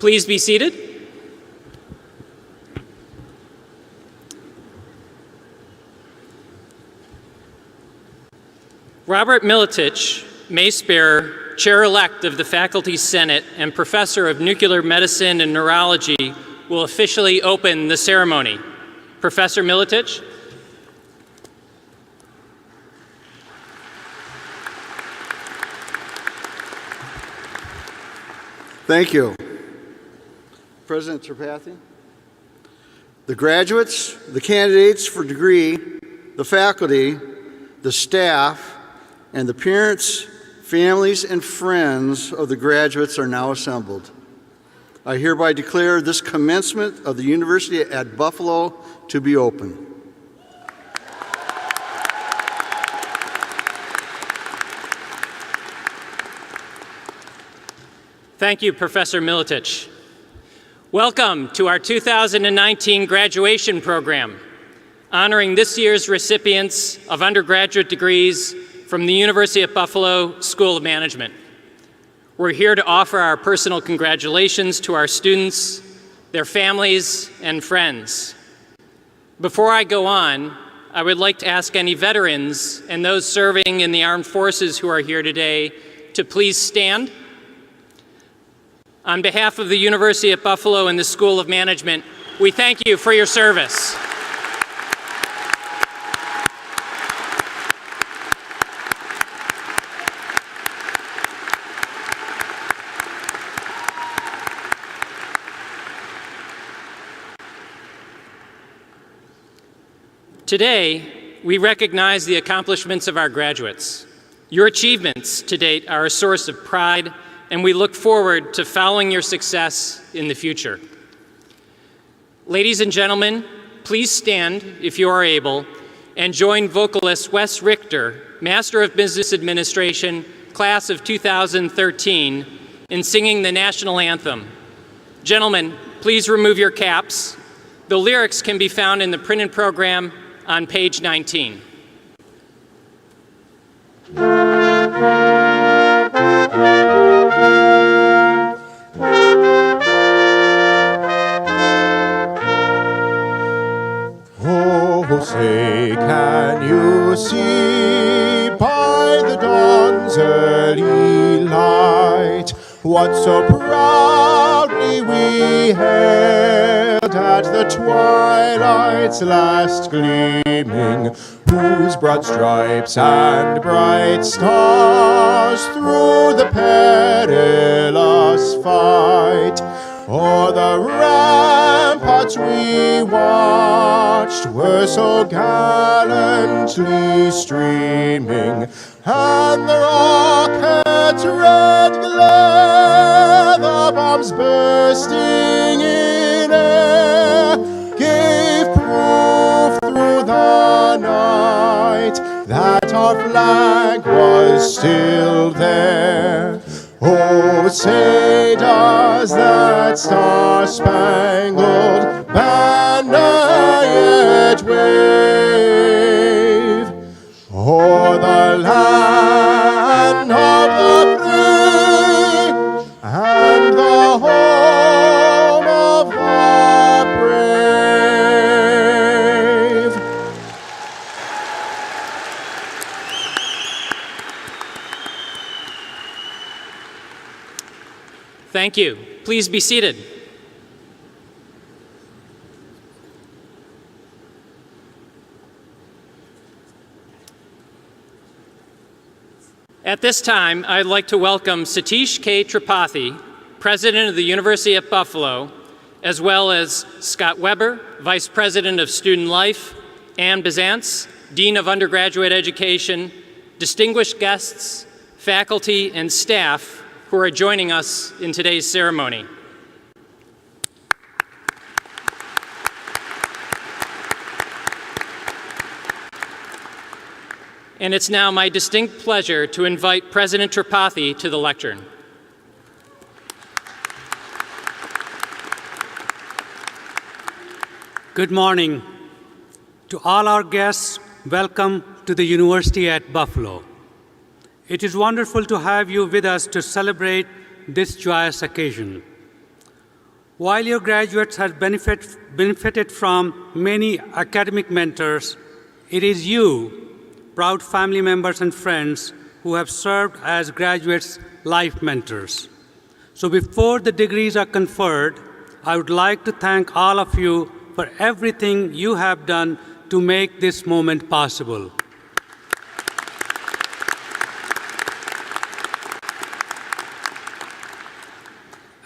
Please be seated. Robert Militich, Mace Bearer, Chair-elect of the Faculty Senate and Professor of Nuclear Medicine and Neurology, will officially open the ceremony. Professor Militich. Thank you. President Tripathi, the graduates, the candidates for degree, the faculty, the staff, and the parents, families, and friends of the graduates are now assembled. I hereby declare this commencement of the University at Buffalo to be open. Thank you, Professor Militich. Welcome to our 2019 graduation program, honoring this year's recipients of undergraduate degrees from the University at Buffalo School of Management. We're here to offer our personal congratulations to our students, their families, and friends. Before I go on, I would like to ask any veterans and those serving in the armed forces who are here today to please stand. On behalf of the University at Buffalo and the School of Management, we thank you for your service. Today, we recognize the accomplishments of our graduates. Your achievements to date are a source of pride, and we look forward to following your success in the future. Ladies and gentlemen, please stand, if you are able, and join vocalist Wes Richter, Master of Business Administration, class of 2013, in singing the national anthem. Gentlemen, please remove your caps. The lyrics can be found in the printed program on page 19. Oh, say, can you see by the dawn's early light what so proudly we hailed at the twilight's last gleaming, whose broad stripes and bright stars through the perilous fight o'er the ramparts we watched were so gallantly streaming, and the rocket's red glare, the bombs bursting in air, gave proof through the night that our flag was still there. Oh, say does that star-spangled banner yet wave o'er the land of the free and the home of the brave? Thank you. Please be seated. At this time, I'd like to welcome Satish K. Tripathi, President of the University at Buffalo, as well as Scott Weber, Vice President of Student Life, Ann Bizantz, Dean of Undergraduate Education, distinguished guests, faculty, and staff who are joining us in today's ceremony. And it's now my distinct pleasure to invite President Tripathi to the lectern. Good morning. To all our guests, welcome to the University at Buffalo. It is wonderful to have you with us to celebrate this joyous occasion. While your graduates have benefited from many academic mentors, it is you, proud family members and friends, who have served as graduates' life mentors. So before the degrees are conferred, I would like to thank all of you for everything you have done to make this moment possible.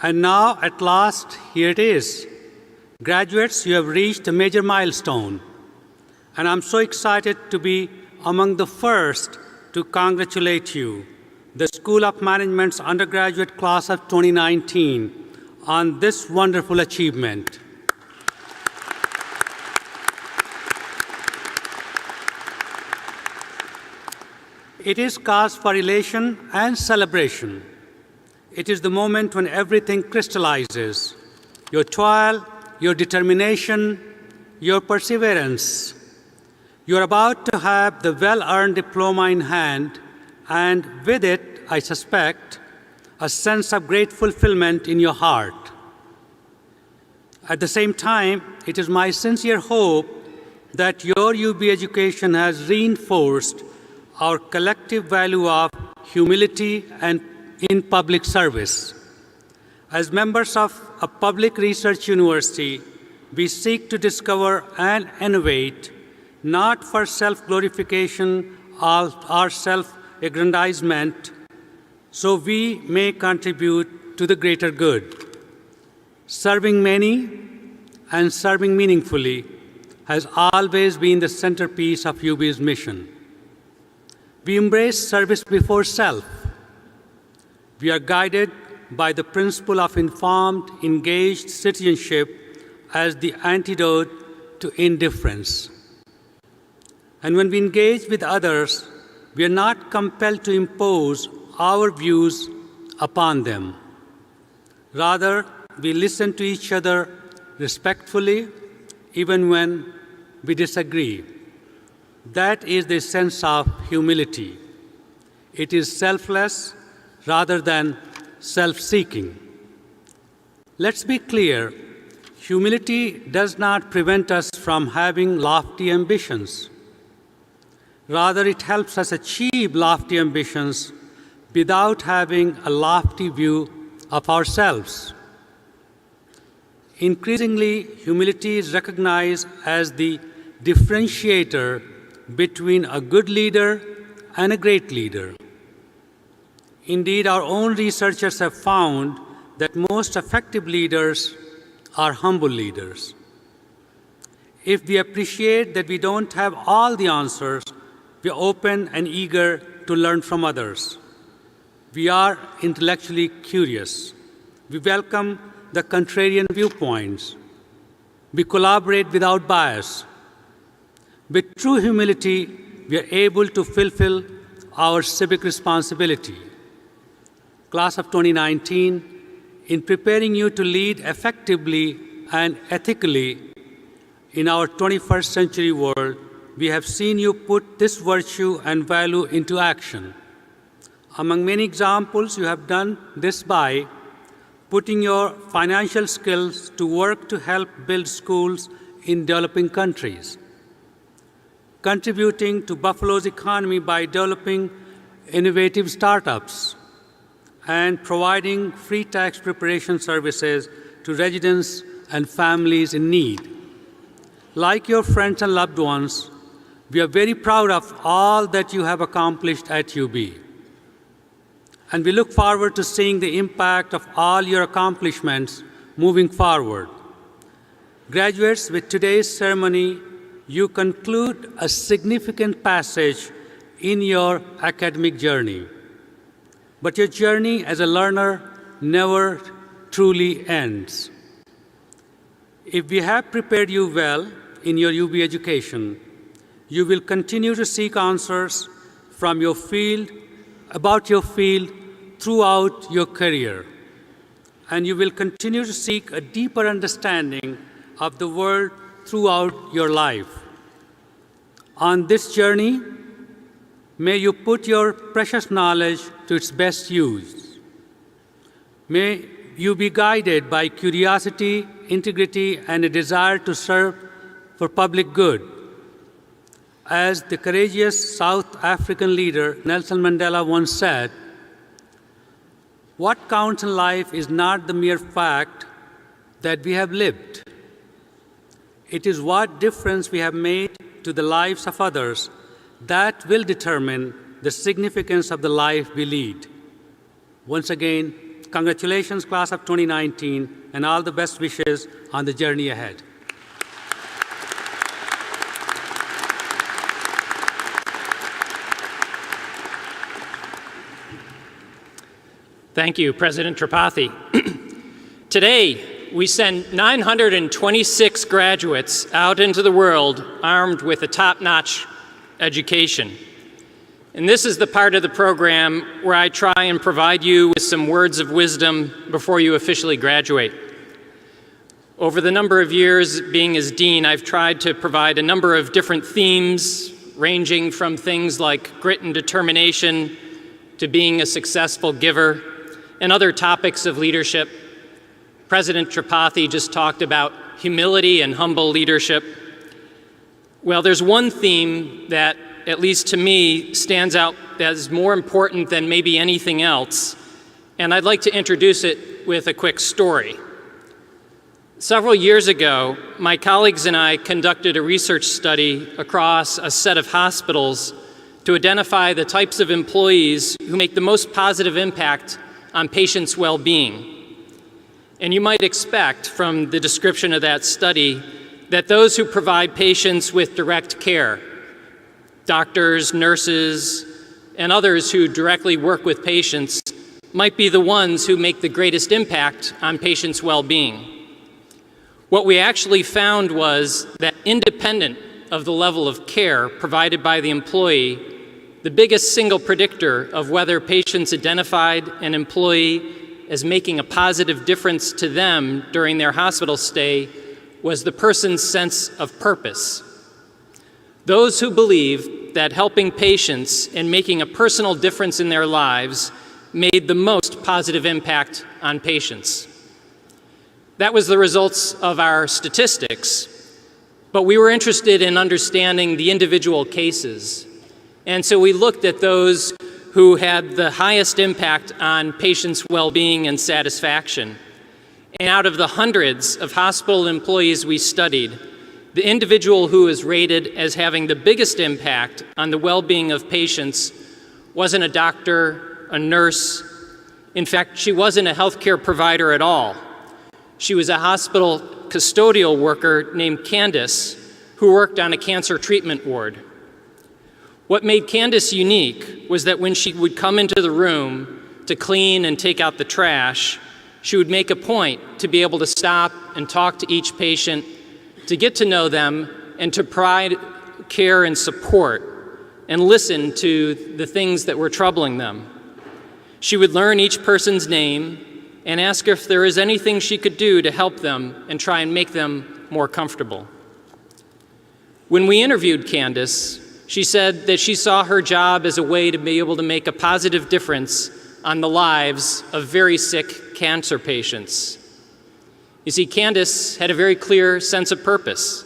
And now, at last, here it is. Graduates, you have reached a major milestone. And I'm so excited to be among the first to congratulate you, the School of Management's undergraduate class of 2019, on this wonderful achievement. It is cause for elation and celebration. It is the moment when everything crystallizes. Your toil, your determination, your perseverance. You are about to have the well-earned diploma in hand, and with it, I suspect, a sense of great fulfillment in your heart. At the same time, it is my sincere hope that your UB education has reinforced our collective value of humility and in public service. As members of a public research university, we seek to discover and innovate, not for self-glorification or self-aggrandizement, so we may contribute to the greater good. Serving many and serving meaningfully has always been the centerpiece of UB's mission. We embrace service before self. We are guided by the principle of informed, engaged citizenship as the antidote to indifference. And when we engage with others, we are not compelled to impose our views upon them. Rather, we listen to each other respectfully, even when we disagree. That is the sense of humility. It is selfless rather than self-seeking. Let's be clear, humility does not prevent us from having lofty ambitions. Rather, it helps us achieve lofty ambitions without having a lofty view of ourselves. Increasingly, humility is recognized as the differentiator between a good leader and a great leader. Indeed, our own researchers have found that most effective leaders are humble leaders. If we appreciate that we don't have all the answers, we are open and eager to learn from others. We are intellectually curious. We welcome the contrarian viewpoints. We collaborate without bias. With true humility, we are able to fulfill our civic responsibility. Class of 2019, in preparing you to lead effectively and ethically in our 21st century world, we have seen you put this virtue and value into action. Among many examples, you have done this by putting your financial skills to work to help build schools in developing countries, contributing to Buffalo's economy by developing innovative startups, and providing free tax preparation services to residents and families in need. Like your friends and loved ones, we are very proud of all that you have accomplished at UB. And we look forward to seeing the impact of all your accomplishments moving forward. Graduates, with today's ceremony, you conclude a significant passage in your academic journey. But your journey as a learner never truly ends. If we have prepared you well in your UB education, you will continue to seek answers from your field, about your field, throughout your career. And you will continue to seek a deeper understanding of the world throughout your life. On this journey, may you put your precious knowledge to its best use. May you be guided by curiosity, integrity, and a desire to serve for public good. As the courageous South African leader Nelson Mandela once said, "What counts in life is not the mere fact that we have lived. It is what difference we have made to the lives of others that will determine the significance of the life we lead." Once again, congratulations, class of 2019, and all the best wishes on the journey ahead. Thank you, President Tripathi. Today, we send 926 graduates out into the world armed with a top-notch education. And this is the part of the program where I try and provide you with some words of wisdom before you officially graduate. Over the number of years being as dean, I've tried to provide a number of different themes, ranging from things like grit and determination to being a successful giver, and other topics of leadership. President Tripathi just talked about humility and humble leadership. Well, there's one theme that, at least to me, stands out as more important than maybe anything else, and I'd like to introduce it with a quick story. Several years ago, my colleagues and I conducted a research study across a set of hospitals to identify the types of employees who make the most positive impact on patients' well-being. And you might expect from the description of that study that those who provide patients with direct care, doctors, nurses, and others who directly work with patients, might be the ones who make the greatest impact on patients' well-being. What we actually found was that independent of the level of care provided by the employee, the biggest single predictor of whether patients identified an employee as making a positive difference to them during their hospital stay was the person's sense of purpose. Those who believed that helping patients and making a personal difference in their lives made the most positive impact on patients. That was the results of our statistics, but we were interested in understanding the individual cases. And so we looked at those who had the highest impact on patients' well-being and satisfaction. And out of the hundreds of hospital employees we studied, the individual who was rated as having the biggest impact on the well-being of patients wasn't a doctor, a nurse. In fact, she wasn't a healthcare provider at all. She was a hospital custodial worker named Candace who worked on a cancer treatment ward. What made Candace unique was that when she would come into the room to clean and take out the trash, she would make a point to be able to stop and talk to each patient, to get to know them, and to provide care and support, and listen to the things that were troubling them. She would learn each person's name and ask if there is anything she could do to help them and try and make them more comfortable. When we interviewed Candace, she said that she saw her job as a way to be able to make a positive difference on the lives of very sick cancer patients. You see, Candace had a very clear sense of purpose,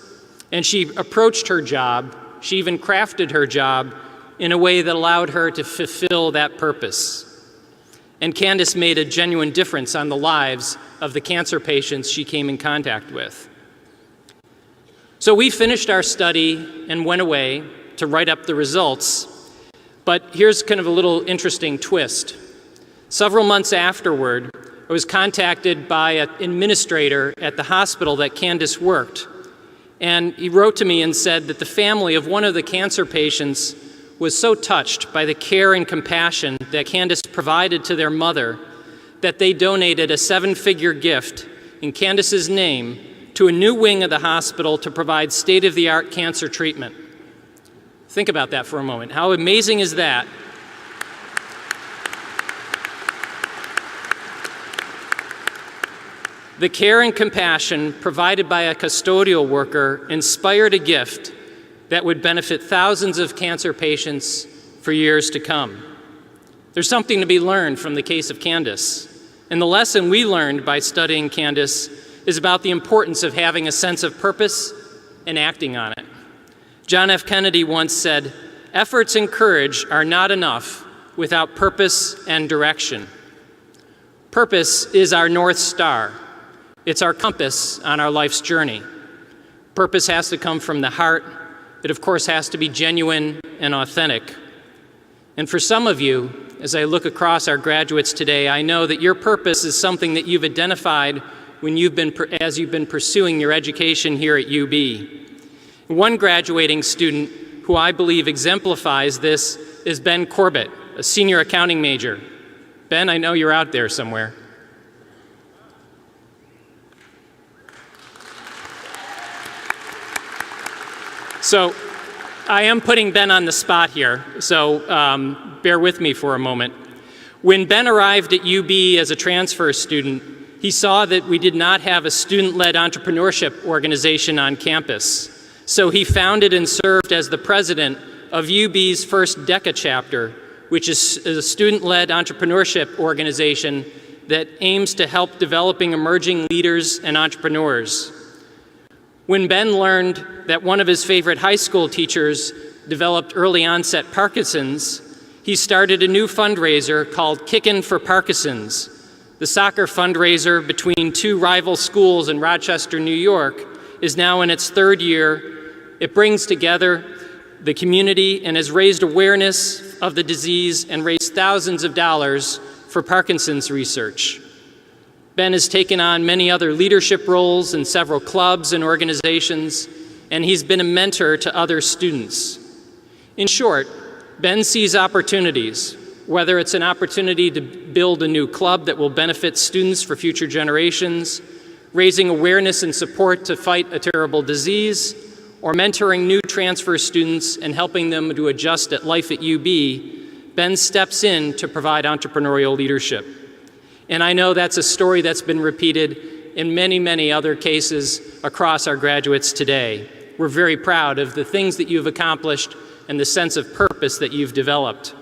and she approached her job, she even crafted her job in a way that allowed her to fulfill that purpose. And Candace made a genuine difference on the lives of the cancer patients she came in contact with. So we finished our study and went away to write up the results, but here's kind of a little interesting twist. Several months afterward, I was contacted by an administrator at the hospital that Candace worked, and he wrote to me and said that the family of one of the cancer patients was so touched by the care and compassion that Candace provided to their mother that they donated a 7-figure gift in Candace's name to a new wing of the hospital to provide state-of-the-art cancer treatment. Think about that for a moment. How amazing is that? The care and compassion provided by a custodial worker inspired a gift that would benefit thousands of cancer patients for years to come. There's something to be learned from the case of Candace, and the lesson we learned by studying Candace is about the importance of having a sense of purpose and acting on it. John F. Kennedy once said, "Efforts and courage are not enough without purpose and direction." Purpose is our North Star. It's our compass on our life's journey. Purpose has to come from the heart. It, of course, has to be genuine and authentic. And for some of you, as I look across our graduates today, I know that your purpose is something that you've identified when as you've been pursuing your education here at UB. One graduating student who I believe exemplifies this is Ben Corbett, a senior accounting major. Ben, I know you're out there somewhere. So I am putting Ben on the spot here, so bear with me for a moment. When Ben arrived at UB as a transfer student, he He saw that we did not have a student-led entrepreneurship organization on campus. So he founded and served as the president of UB's first DECA chapter, which is a student-led entrepreneurship organization that aims to help developing emerging leaders and entrepreneurs. When Ben learned that one of his favorite high school teachers developed early onset Parkinson's, he started a new fundraiser called Kickin' for Parkinson's. The soccer fundraiser between two rival schools in Rochester, New York, is now in its third year. It brings together the community and has raised awareness of the disease and raised thousands of dollars for Parkinson's research. Ben has taken on many other leadership roles in several clubs and organizations, and he's been a mentor to other students. In short, Ben sees opportunities, whether it's an opportunity to build a new club that will benefit students for future generations, raising awareness and support to fight a terrible disease, or mentoring new transfer students and helping them to adjust at life at UB, Ben steps in to provide entrepreneurial leadership. And I know that's a story that's been repeated in many, many other cases across our graduates today. We're very proud of the things that you've accomplished and the sense of purpose that you've developed.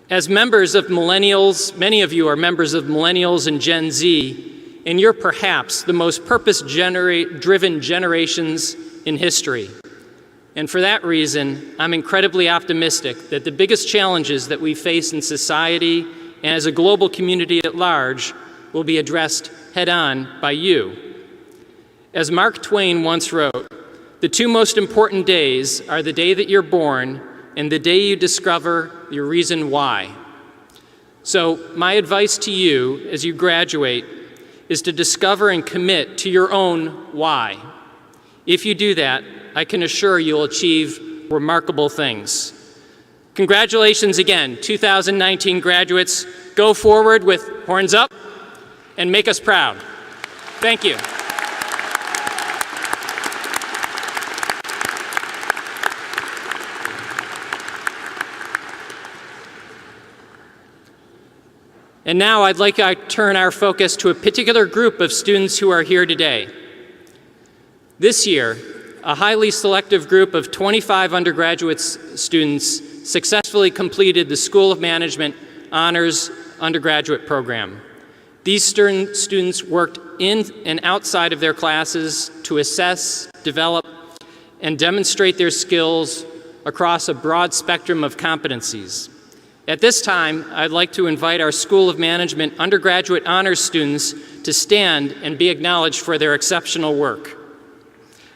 As members of millennials, many of you are members of millennials and Gen Z, and you're perhaps the most purpose-driven generations in history. And for that reason, I'm incredibly optimistic that the biggest challenges that we face in society and as a global community at large will be addressed head-on by you. As Mark Twain once wrote, the two most important days are the day that you're born and the day you discover your reason why. So my advice to you as you graduate is to discover and commit to your own why. If you do that, I can assure you'll achieve remarkable things. Congratulations again, 2019 graduates. Go forward with horns up and make us proud. Thank you. And now I'd like to turn our focus to a particular group of students who are here today. This year, a highly selective group of 25 undergraduate students successfully completed the School of Management Honors Undergraduate Program. These students worked in and outside of their classes to assess, develop, and demonstrate their skills across a broad spectrum of competencies. At this time, I'd like to invite our School of Management undergraduate honors students to stand and be acknowledged for their exceptional work.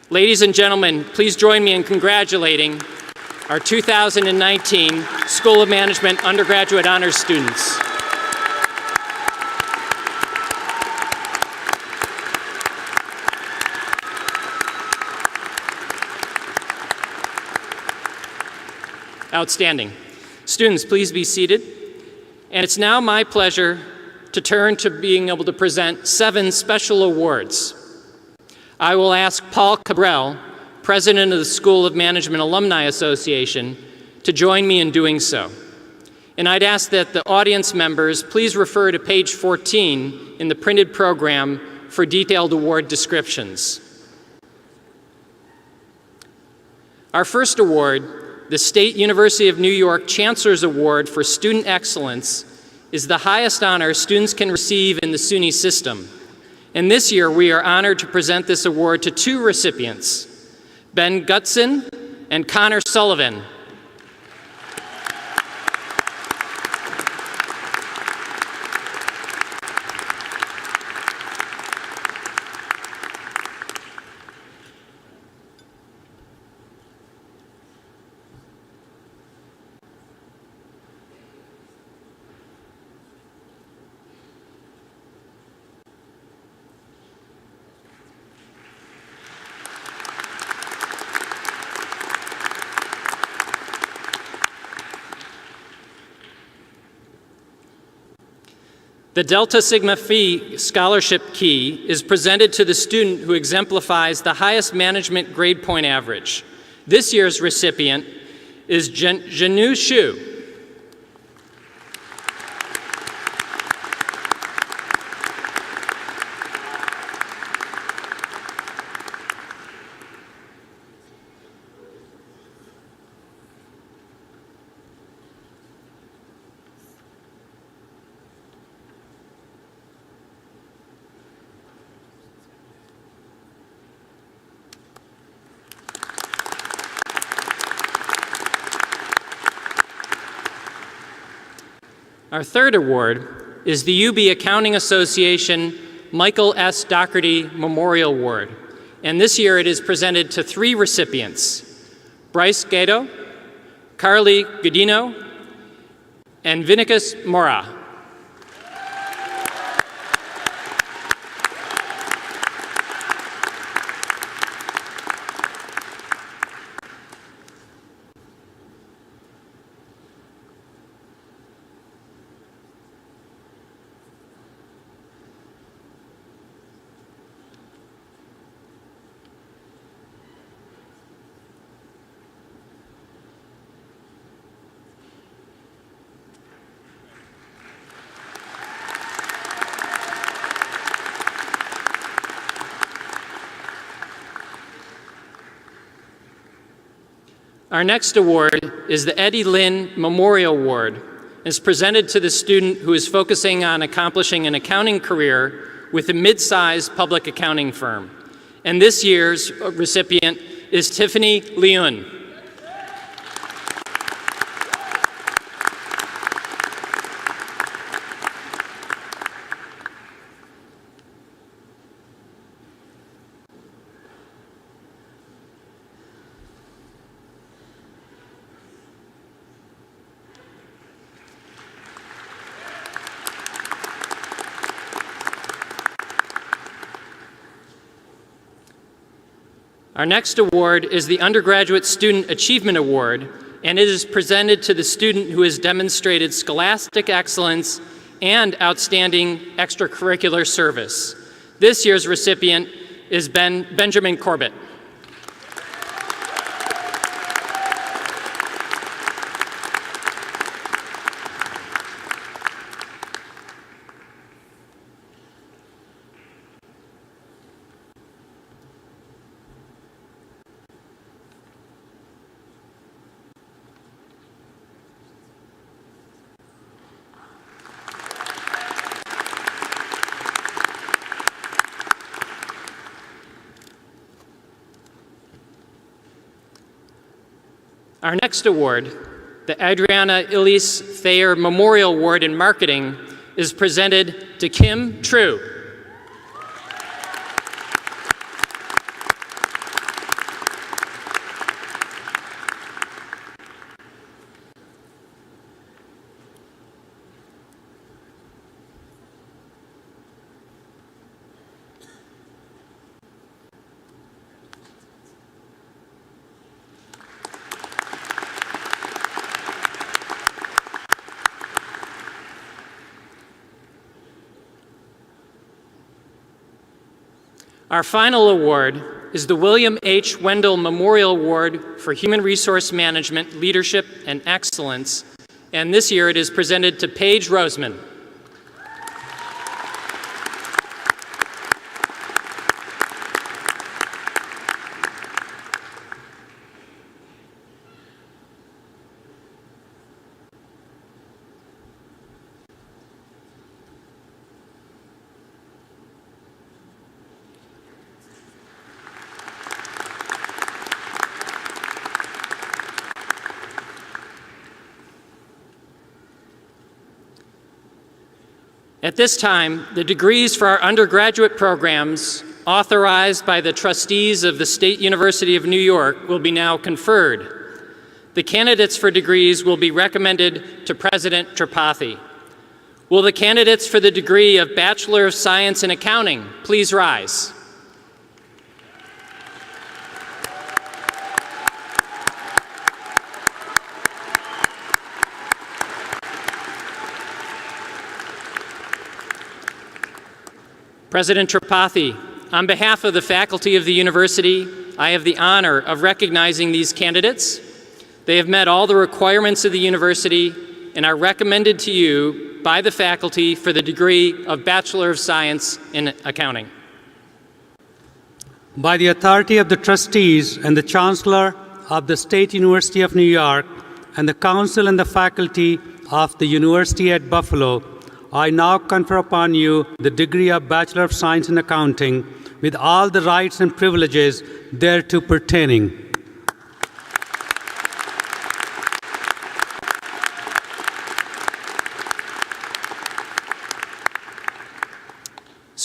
Ladies and gentlemen, please join me in congratulating our 2019 School of Management undergraduate honors students. Outstanding. Students, please be seated. And it's now my pleasure to turn to being able to present 7 special awards. I will ask Paul Cabral, President of the School of Management Alumni Association, to join me in doing so. And I'd ask that the audience members please refer to page 14 in the printed program for detailed award descriptions. Our first award, the State University of New York Chancellor's Award for Student Excellence, is the highest honor students can receive in the SUNY system. And this year, we are honored to present this award to 2 recipients, Ben Gutson and Connor Sullivan. The Delta Sigma Phi Scholarship Key is presented to the student who exemplifies the highest management grade point average. This year's recipient is Janu Shu. Our third award is the UB Accounting Association Michael S. Doherty Memorial Award, and this year it is presented to 3 recipients: Bryce Gato, Carly Godino, and Vinicus Mora. Our next award is the Eddie Lynn Memorial Award, and is presented to the student who is focusing on accomplishing an accounting career with a mid-sized public accounting firm. And this year's recipient is Tiffany Leun. Our next award is the Undergraduate Student Achievement Award, and it is presented to the student who has demonstrated scholastic excellence and outstanding extracurricular service. This year's recipient is Benjamin Corbett. Our next award, the Adriana Elise Thayer Memorial Award in Marketing, is presented to Kim True. Our final award is the William H. Wendell Memorial Award for Human Resource Management, Leadership, and Excellence, and this year it is presented to Paige Roseman. At this time, the degrees for our undergraduate programs, authorized by the trustees of the State University of New York, will be now conferred. The candidates for degrees will be recommended to President Tripathi. Will the candidates for the degree of Bachelor of Science in Accounting please rise? President Tripathi, on behalf of the faculty of the university, I have the honor of recognizing these candidates. They have met all the requirements of the university and are recommended to you by the faculty for the degree of Bachelor of Science in Accounting. By the authority of the trustees and the Chancellor of the State University of New York and the Council and the faculty of the University at Buffalo, I now confer upon you the degree of Bachelor of Science in Accounting with all the rights and privileges thereto pertaining.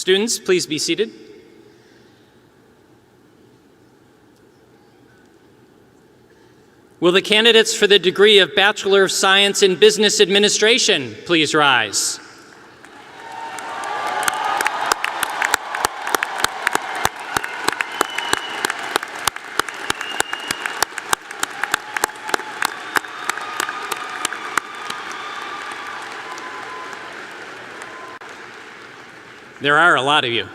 Students, please be seated. Will the candidates for the degree of Bachelor of Science in Business Administration please rise? There are a lot of you.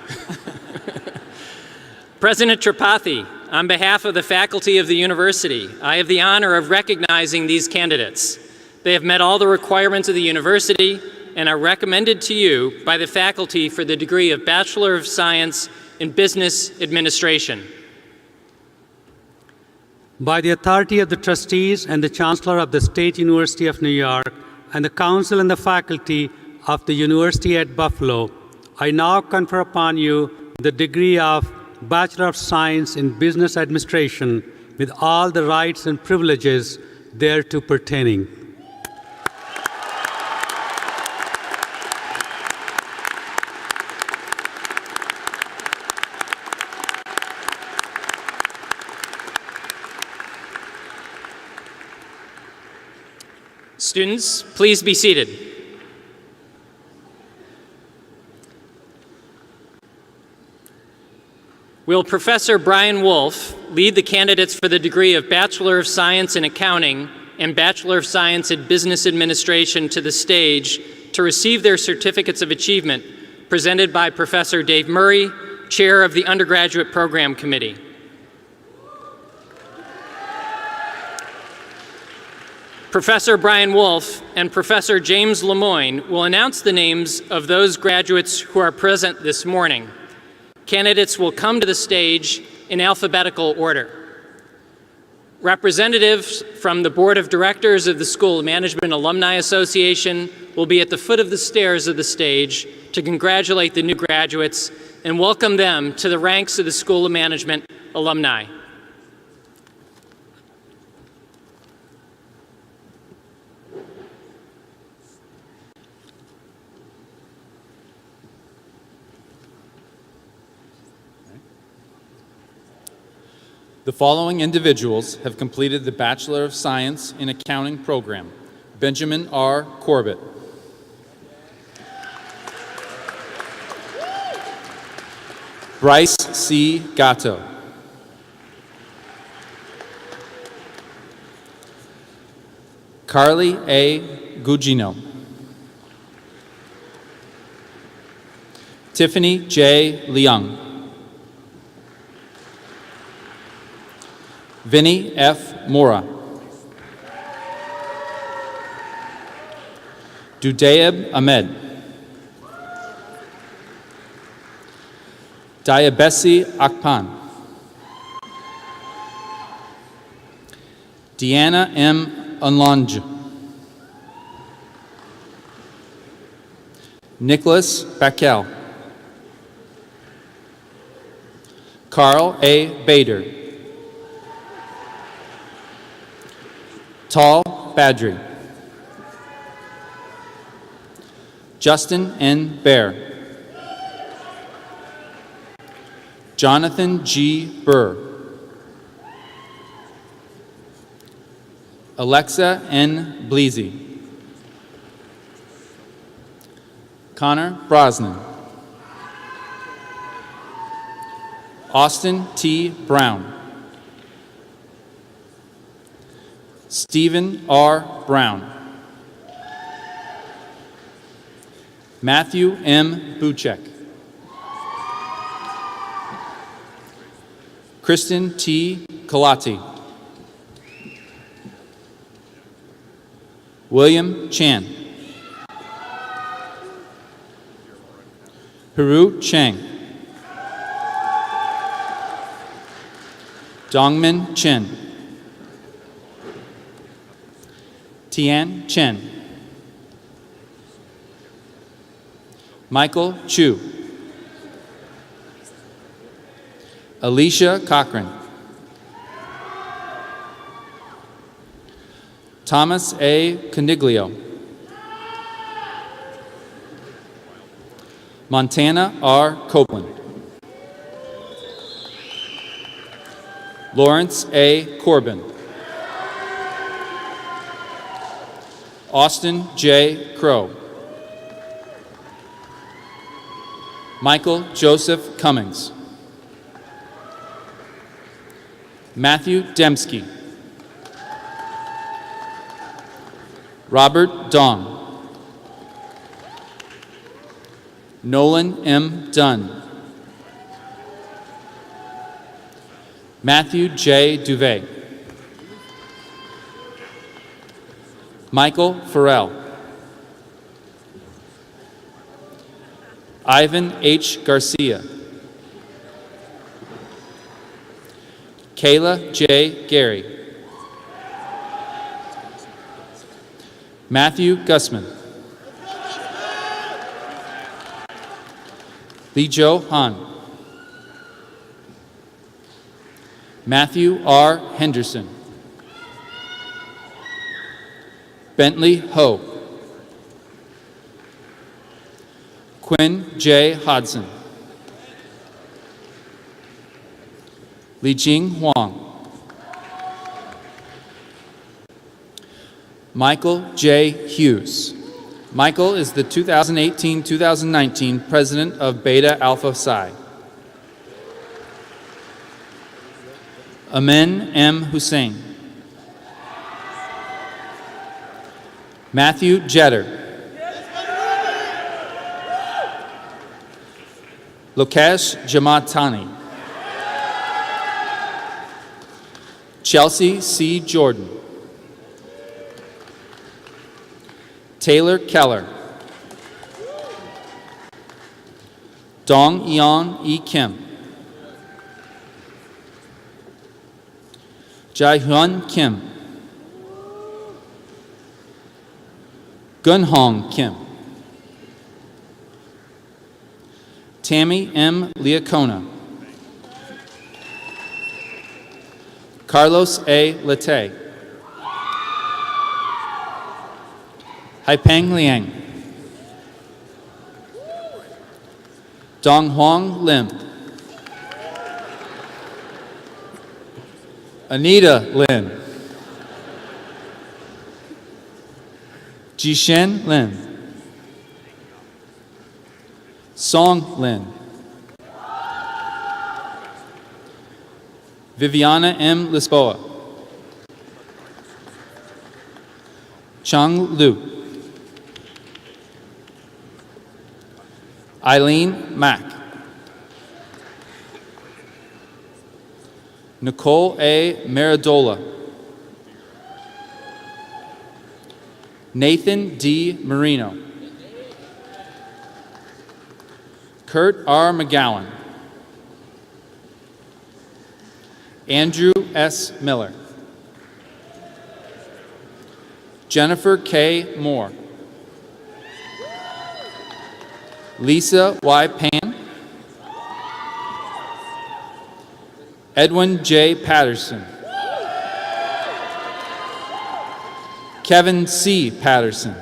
President Tripathi, on behalf of the faculty of the university, I have the honor of recognizing these candidates. They have met all the requirements of the university and are recommended to you by the faculty for the degree of Bachelor of Science in Business Administration. By the authority of the trustees and the Chancellor of the State University of New York and the council and the faculty of the University at Buffalo, I now confer upon you the degree of Bachelor of Science in Business Administration with all the rights and privileges thereto pertaining. Students, please be seated. Will Professor Brian Wolf lead the candidates for the degree of Bachelor of Science in Accounting and Bachelor of Science in Business Administration to the stage to receive their certificates of achievement, presented by Professor Dave Murray, Chair of the Undergraduate Program Committee. Professor Brian Wolf and Professor James Lemoyne will announce the names of those graduates who are present this morning. Candidates will come to the stage in alphabetical order. Representatives from the Board of Directors of the School of Management Alumni Association will be at the foot of the stairs of the stage to congratulate the new graduates and welcome them to the ranks of the School of Management alumni. The following individuals have completed the Bachelor of Science in Accounting program. Benjamin R. Corbett. Bryce C. Gatto. Carly A. Gugino. Tiffany J. Leung. Vinny F. Mora. Dudaib Ahmed. Diabesi Akpan. Deanna M. Unlange. Nicholas Backel. Carl A. Bader. Tal Badri. Justin N. Bear. Jonathan G. Burr. Alexa N. Bleasy. Connor Brosnan. Austin T. Brown. Stephen R. Brown. Matthew M. Buchek. Kristen T. Kalati. William Chan. Haru Cheng. Dongmin Chen. Tian Chen. Michael Chu. Alicia Cochran. Thomas A. Coniglio. Montana R. Copeland. Lawrence A. Corbin. Austin J. Crow. Michael Joseph Cummings. Matthew Dembski. Robert Dong. Nolan M. Dunn. Matthew J. Duvet. Michael Farrell. Ivan H. Garcia. Kayla J. Gary. Matthew Gussman. Lee Jo Han. Matthew R. Henderson. Bentley Ho. Quinn J. Hodson. Li Jing Huang. Michael J. Hughes. Michael is the 2018-2019 president of Beta Alpha Psi. Amen M. Hussein. Matthew Jetter. Lokesh Jamatani. Chelsea C. Jordan. Taylor Keller. Dong Eon E. Kim. Jae-hyun Kim. Gunhong Kim. Tammy M. Liacona. Carlos A. Late. Haipeng Liang. Dong Huang Lim. Anita Lin. Jishen Lin. Song Lin. Viviana M. Lisboa. Chang Lu. Eileen Mack. Nicole A. Maridola. Nathan D. Marino. Kurt R. McGowan. Andrew S. Miller. Jennifer K. Moore. Lisa Y. Pan. Edwin J. Patterson. Kevin C. Patterson.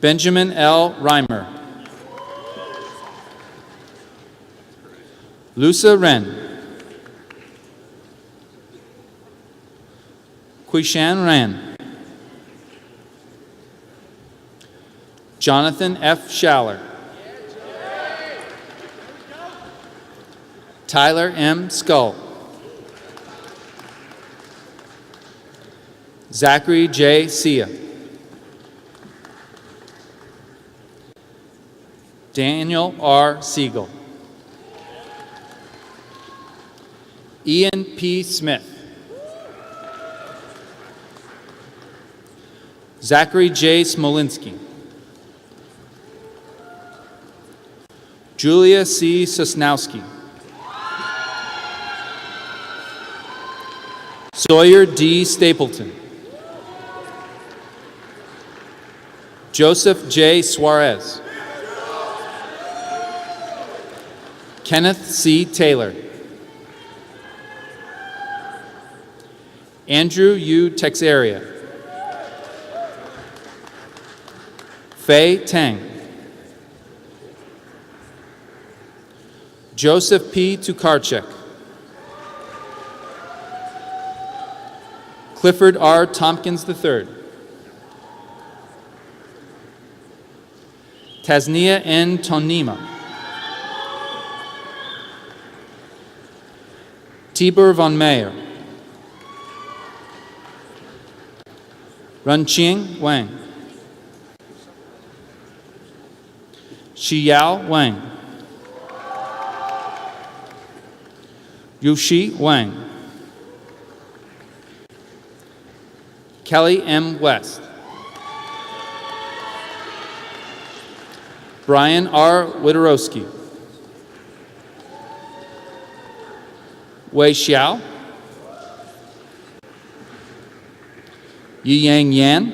Benjamin L. Reimer. Lusa Ren. Quishan Ran. Jonathan F. Schaller. Tyler M. Skull. Zachary J. Sia. Daniel R. Siegel. Ian P. Smith. Zachary J. Smolinski. Julia C. Sosnowski. Sawyer D. Stapleton. Joseph J. Suarez. Kenneth C. Taylor. Andrew U. Texeria. Fei Tang. Joseph P. Tukarchek. Clifford R. Tompkins III. Tasnia N. Tonima. Tibor von Meyer. Runqing Wang. Xiyao Wang. Yushi Wang. Kelly M. West. Brian R. Witterowski. Wei Xiao. Yiyang Yan.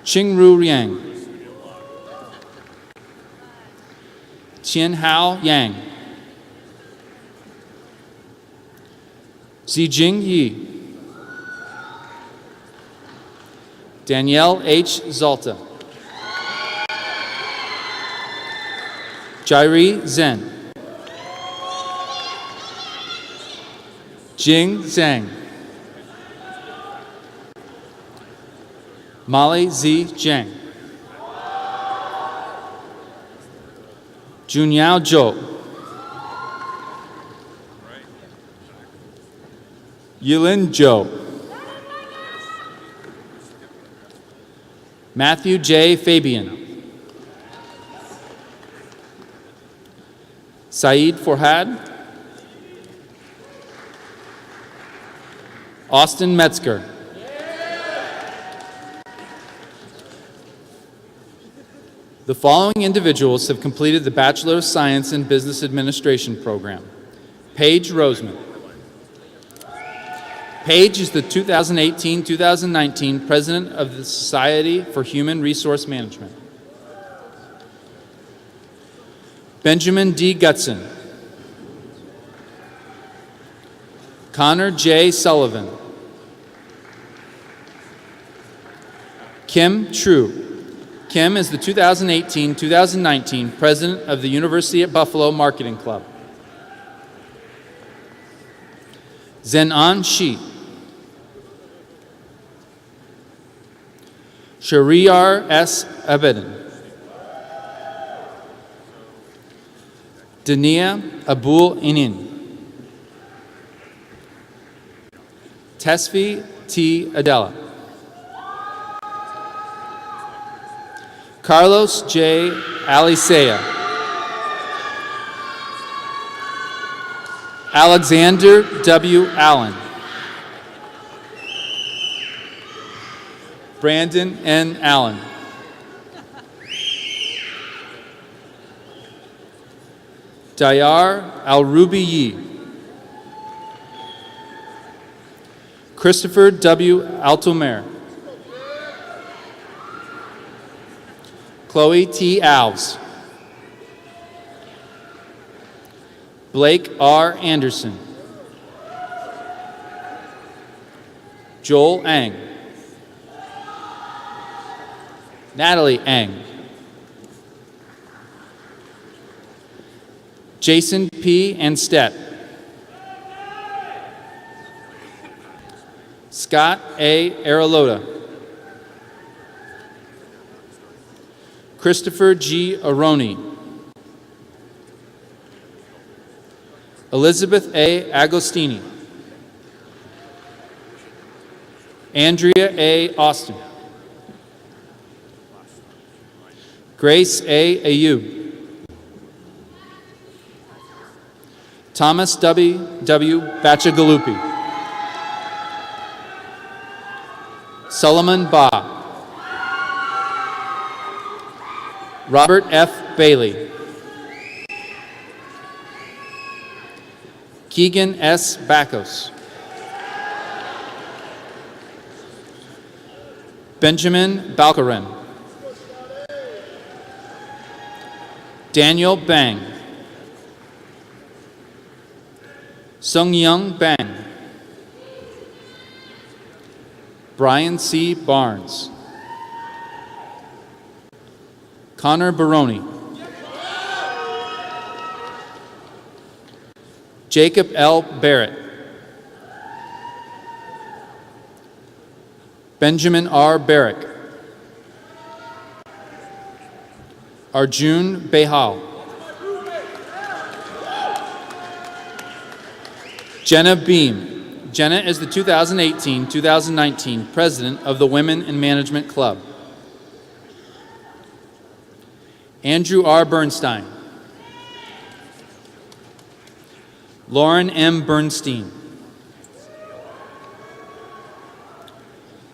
Qingru Yang. Qianhao Yang. Zijing Yi. Danielle H. Zalta. Jairi Zhen. Jing Zhang. Molly Z. Zhang. Junyao Zhou. Yilin Zhou. Matthew J. Fabian. Saeed Forhad. Austin Metzger. The following individuals have completed the Bachelor of Science in Business Administration program. Paige Roseman. Paige is the 2018-2019 President of the Society for Human Resource Management. Benjamin D. Gutson. Connor J. Sullivan. Kim True. Kim is the 2018-2019 President of the University at Buffalo Marketing Club. Zenan Shi. Shariar S. Abedin. Dania Abul Inin. Tesfi T. Adela. Carlos J. Alicea. Alexander W. Allen. Brandon N. Allen. Dayar Al-Rubi Yi. Christopher W. Altomer. Chloe T. Alves. Blake R. Anderson. Joel Ang. Natalie Ang. Jason P. Anstedt. Scott A. Aralota. Christopher G. Aroni. Elizabeth A. Agostini. Andrea A. Austin. Grace A. Ayub. Thomas W. Bachagalupi. Solomon Ba. Robert F. Bailey. Keegan S. Bacos. Benjamin Balkaran. Daniel Bang. Sung Young Bang. Brian C. Barnes. Connor Baroni. Jacob L. Barrett. Benjamin R. Barrick. Arjun Behal. Jenna Beam. Jenna is the 2018-2019 president of the Women in Management Club. Andrew R. Bernstein. Lauren M. Bernstein.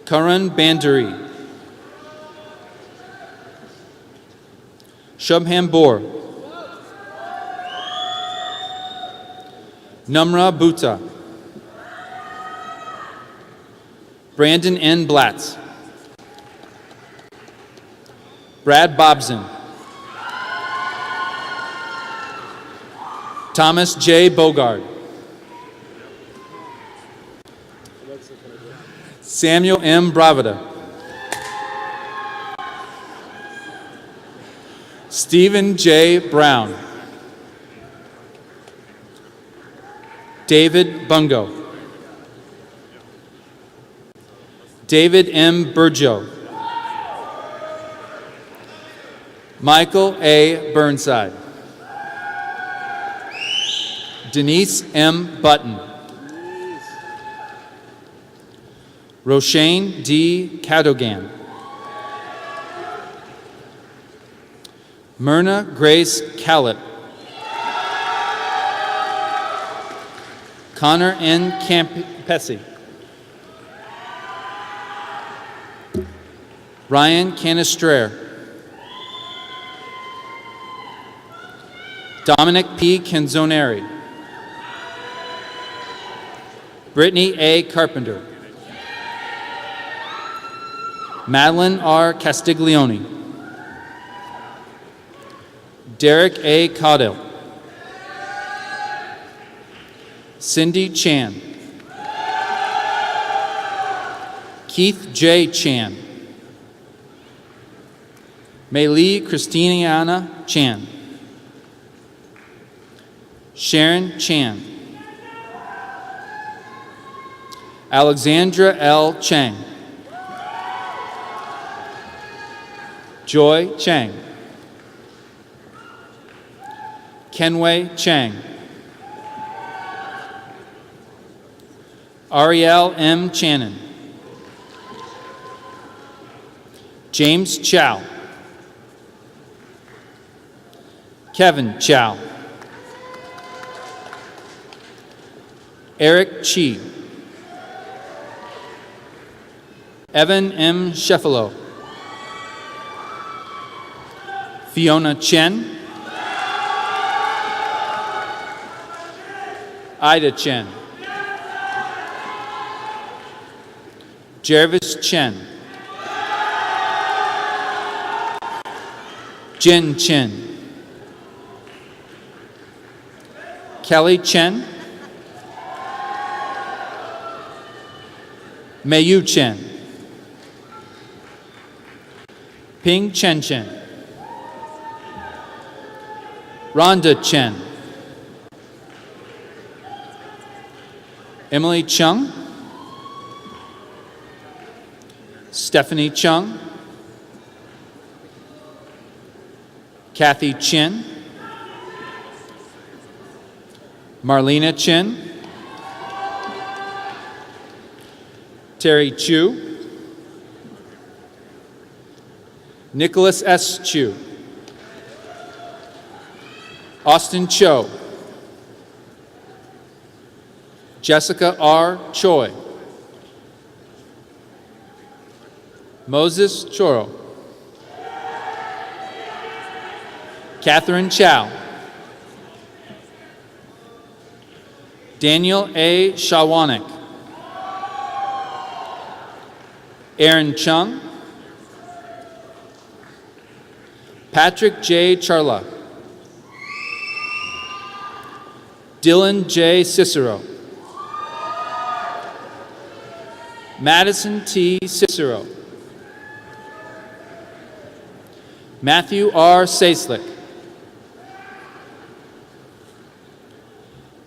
Karan Banduri. Shubham Bor. Numra Bhutta. Brandon N. Blatz. Brad Bobson. Thomas J. Bogard. Samuel M. Bravida. Stephen J. Brown. David Bungo. David M. Burjo. Michael A. Burnside. Denise M. Button. Roshane D. Cadogan. Myrna Grace Callett. Connor N. Campesi. Ryan Canistrer. Dominic P. Canzoneri. Brittany A. Carpenter. Madeline R. Castiglione. Derek A. Caudill. Cindy Chan. Keith J. Chan. Maylee Christiana Chan. Sharon Chan. Alexandra L. Chang. Joy Chang. Kenway Chang. Ariel M. Channon. James Chow. Kevin Chow. Eric Chi. Evan M. Sheffalo. Fiona Chen. Ida Chen. Jervis Chen. Jen Chen. Kelly Chen. Mayu Chen. Ping Chen Chen. Rhonda Chen. Emily Chung. Stephanie Chung. Kathy Chin. Marlena Chin. Terry Chu. Nicholas S. Chu. Austin Cho. Jessica R. Choi. Moses Choro. Catherine Chow. Daniel A. Shawanik. Aaron Chung. Patrick J. Charla. Dylan J. Cicero. Madison T. Cicero. Matthew R. Saslick.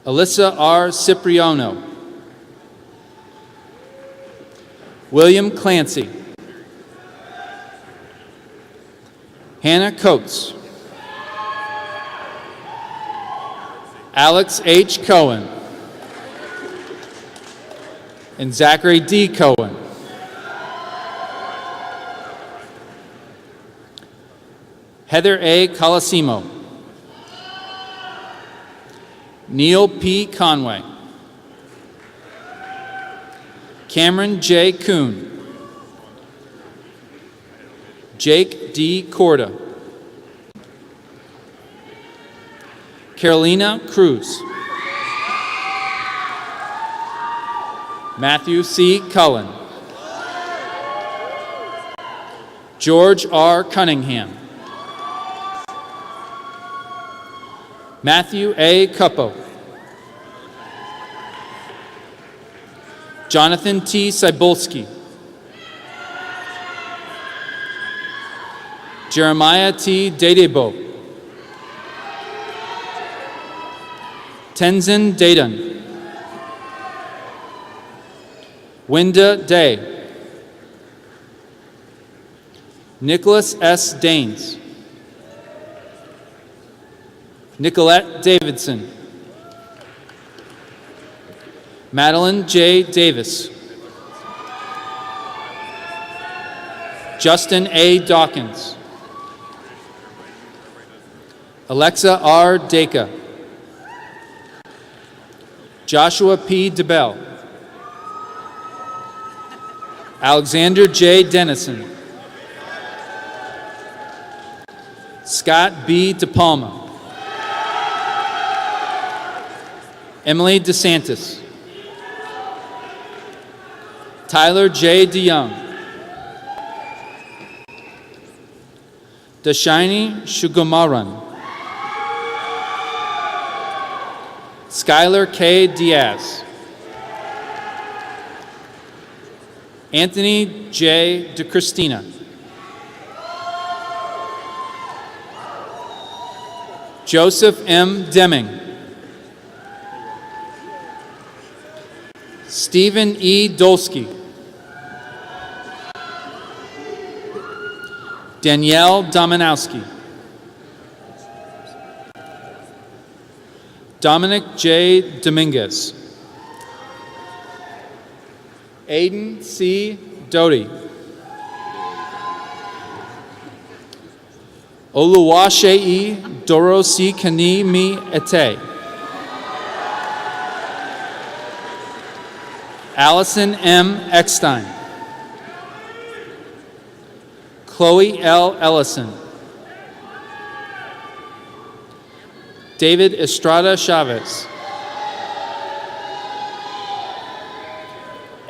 Alyssa R. Cipriano. William Clancy. Hannah Coates. Alex H. Cohen. And Zachary D. Cohen. Heather A. Colosimo. Neil P. Conway. Cameron J. Kuhn. Jake D. Corda. Carolina Cruz. Matthew C. Cullen. George R. Cunningham. Matthew A. Cuppo. Jonathan T. Cybulski. Jeremiah T. Dedebo. Tenzin Dadan. Winda Day. Nicholas S. Daines. Nicolette Davidson. Madeline J. Davis. Justin A. Dawkins. Alexa R. Dacre. Joshua P. DeBell. Alexander J. Dennison. Scott B. DePalma. Emily DeSantis. Tyler J. DeYoung. Dashini Shugomaran. Skylar K. Diaz. Anthony J. DeChristina. Joseph M. Deming. Stephen E. Dolsky. Danielle Dominowski. Dominic J. Dominguez. Aiden C. Doty. Oluwaseyi Dorosi Kanimi Ete. Allison M. Eckstein. Chloe L. Ellison. David Estrada Chavez.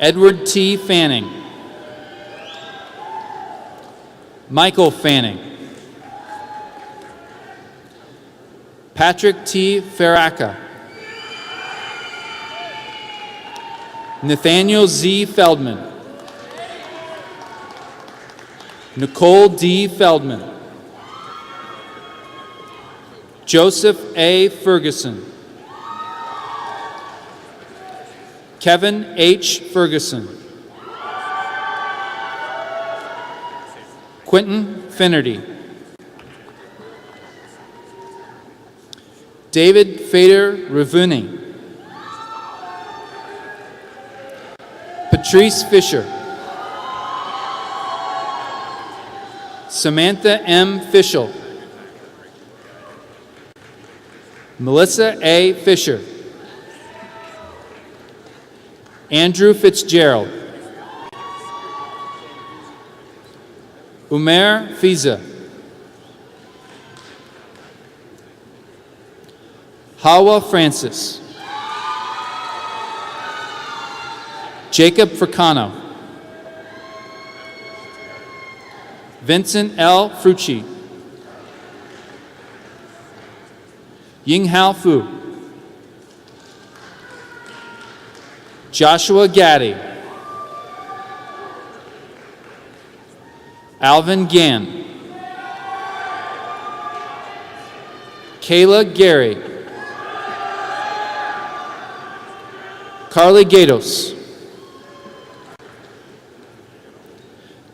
Edward T. Fanning. Michael Fanning. Patrick T. Faraka. Nathaniel Z. Feldman. Nicole D. Feldman. Joseph A. Ferguson. Kevin H. Ferguson. Quentin Finnerty. David Fader Ravuni. Patrice Fisher. Samantha M. Fischel. Melissa A. Fisher. Andrew Fitzgerald. Umair Fiza. Hawa Francis. Jacob Fricano. Vincent L. Frucci. Yinghao Fu. Joshua Gaddy. Alvin Gann, Kayla Gary, Carly Gatos,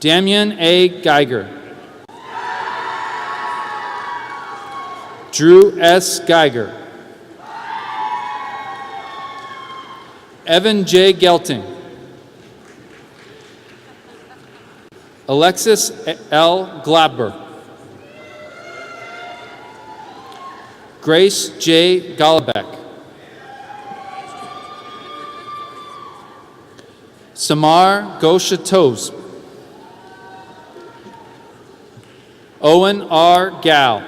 Damian A. Geiger, Drew S. Geiger, Evan J. Gelting, Alexis L. Glabber, Grace J. Golobeck, Samar Goshatos, Owen R. Gal,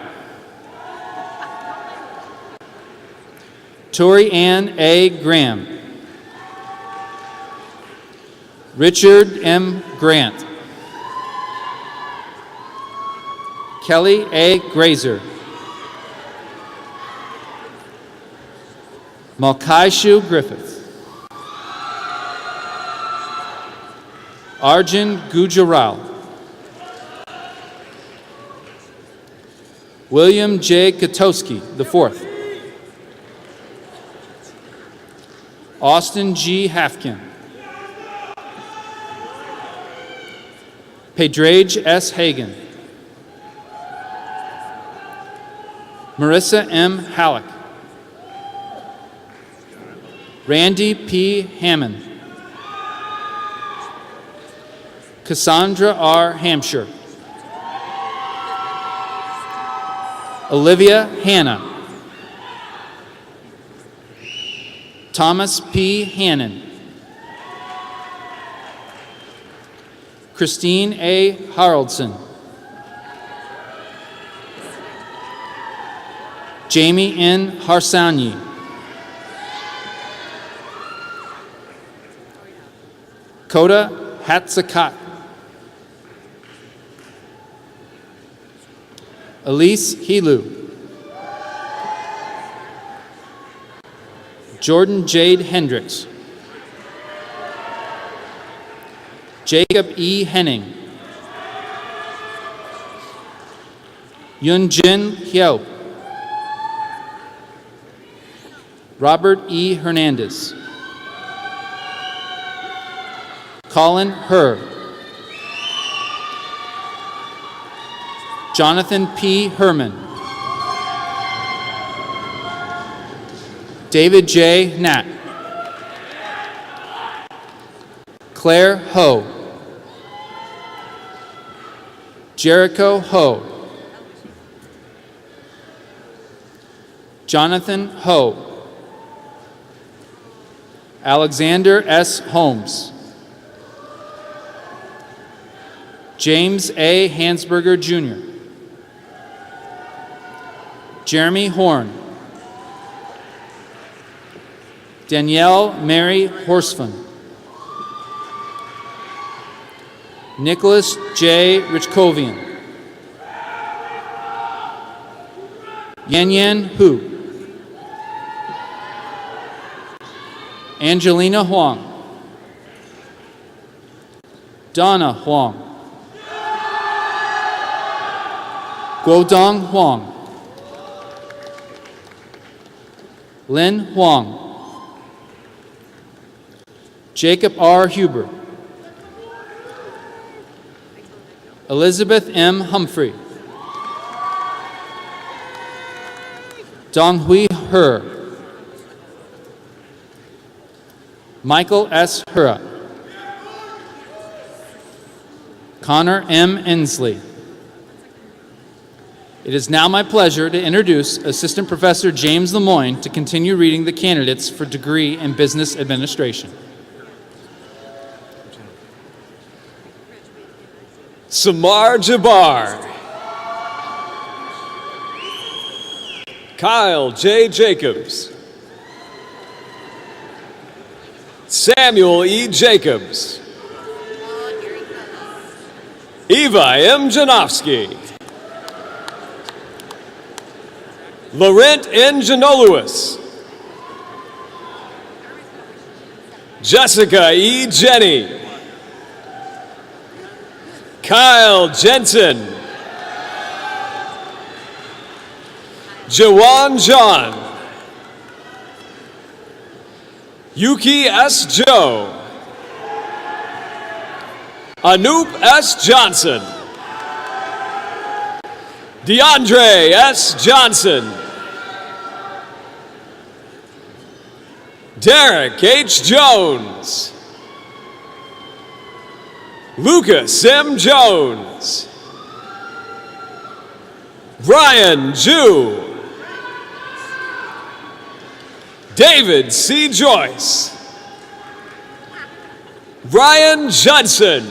Tori Ann A. Graham, Richard M. Grant, Kelly A. Grazer, Malkaishu Griffith, Arjun Gujaral, William J. Katowski IV, Austin G. Hafkin, Pedrage S. Hagan, Marissa M. Halleck, Randy P. Hammond, Cassandra R. Hampshire, Olivia Hanna, Thomas P. Hannon, Christine A. Haraldson, Jamie N. Harsanyi, Koda Hatzakat, Elise Helu, Jordan Jade Hendricks, Jacob E. Henning, Yunjin Hyeo, Robert E. Hernandez, Colin Herr, Jonathan P. Herman, David J. Nat, Claire Ho, Jericho Ho, Jonathan Ho, Alexander S. Holmes, James A. Hansberger, Jr., Jeremy Horn, Danielle Mary Horsfund, Nicholas J. Richkovian, Yan Hu, Angelina Huang, Donna Huang, Guodong Huang, Lin Huang, Jacob R. Huber, Elizabeth M. Humphrey, Donghui He, Michael S. Hura, Connor M. Inslee. It is now my pleasure to introduce Assistant Professor James Lemoyne to continue reading the candidates for degree in Business Administration. Samar Jabbar, Kyle J. Jacobs, Samuel E. Jacobs, Eva M. Janofsky, Laurent N. Janoluis, Jessica E. Jenny, Kyle Jensen, Jawan John, Yuki S. Joe, Anoop S. Johnson, DeAndre S. Johnson, Derek H. Jones, Lucas M. Jones, Brian Jew, David C. Joyce, Ryan Judson,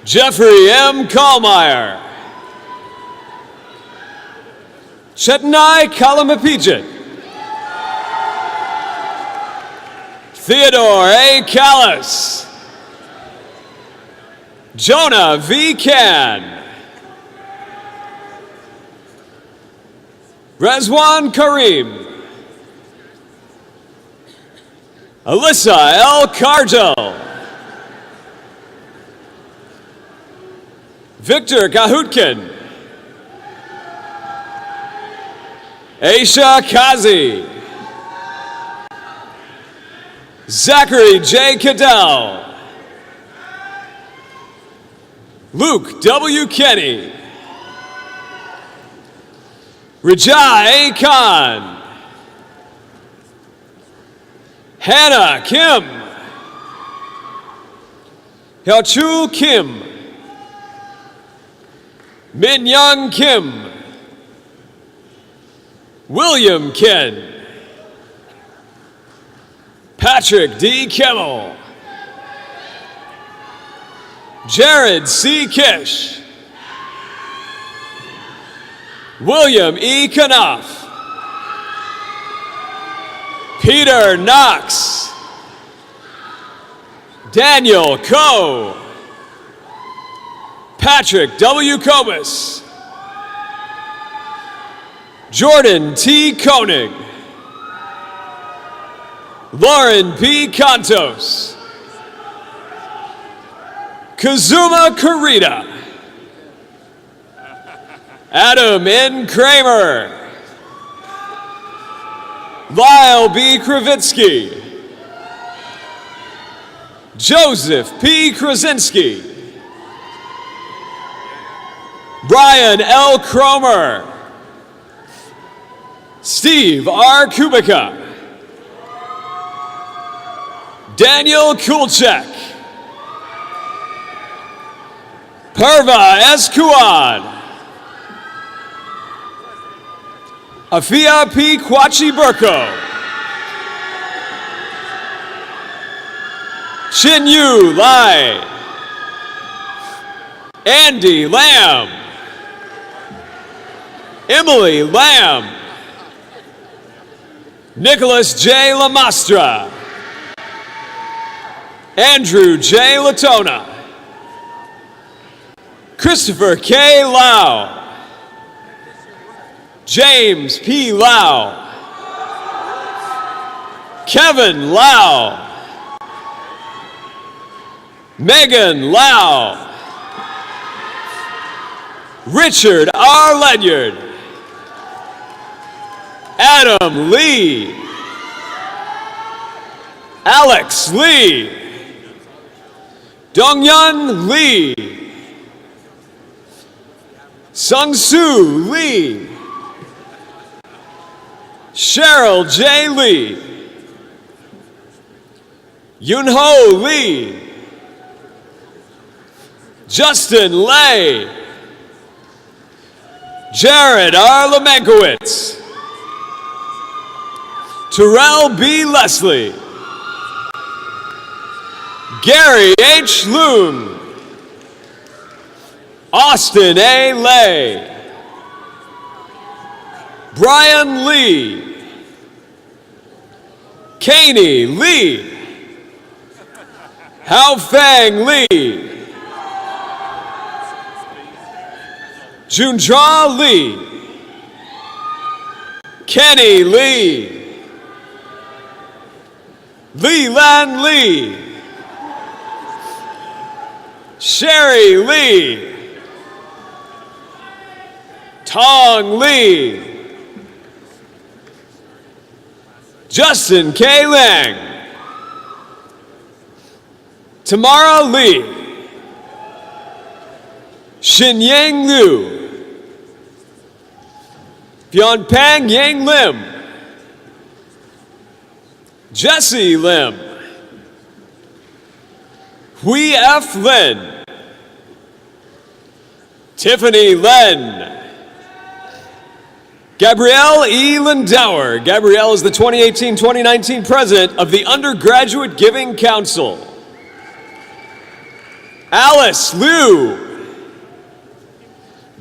Jeffrey M. Kallmeyer, Chetnai Kalamapijit, Theodore A. Callis, Jonah V. Can, Rezwan Karim, Alyssa L. Cargel, Victor Kahutkin, Aisha Kazi, Zachary J. Cadell, Luke W. Kenny, Rajai A. Khan, Hannah Kim, Hyachul Kim, Min Young Kim, William Ken, Patrick D. Kimmel, Jared C. Kish, William E. Knopf, Peter Knox, Daniel Coe, Patrick W. Kobus, Jordan T. Koenig, Lauren P. Contos, Kazuma Karita, Adam N. Kramer, Lyle B. Kravitsky, Joseph P. Krasinski, Brian L. Cromer, Steve R. Kubica, Daniel Kulchek, Perva S. Kuad, Afia P. Kwachi Burko, Shin Yu Lai, Andy Lamb, Emily Lamb, Nicholas J. Lamastra, Andrew J. Latona, Christopher K. Lau, James P. Lau, Kevin Lau, Megan Lau, Richard R. Ledyard, Adam Lee, Alex Lee, Dongyun Lee, Sung-Soo Lee, Cheryl J. Lee, Yunho Lee, Justin Lay, Jared R. Lemenkowitz, Terrell B. Leslie, Gary H. Loon, Austin A. Lay, Brian Lee, Kaney Lee, Hao Fang Lee, Jundra Lee, Kenny Lee, Lee Lan Lee, Sherry Lee. Tong Lee. Justin K. Lang. Tamara Lee. Xinyang Liu. Pyeongpang Yang Lim. Jesse Lim. Hui F. Lin. Tiffany Len. Gabrielle E. Lindauer. Gabrielle is the 2018-2019 president of the Undergraduate Giving Council. Alice Liu.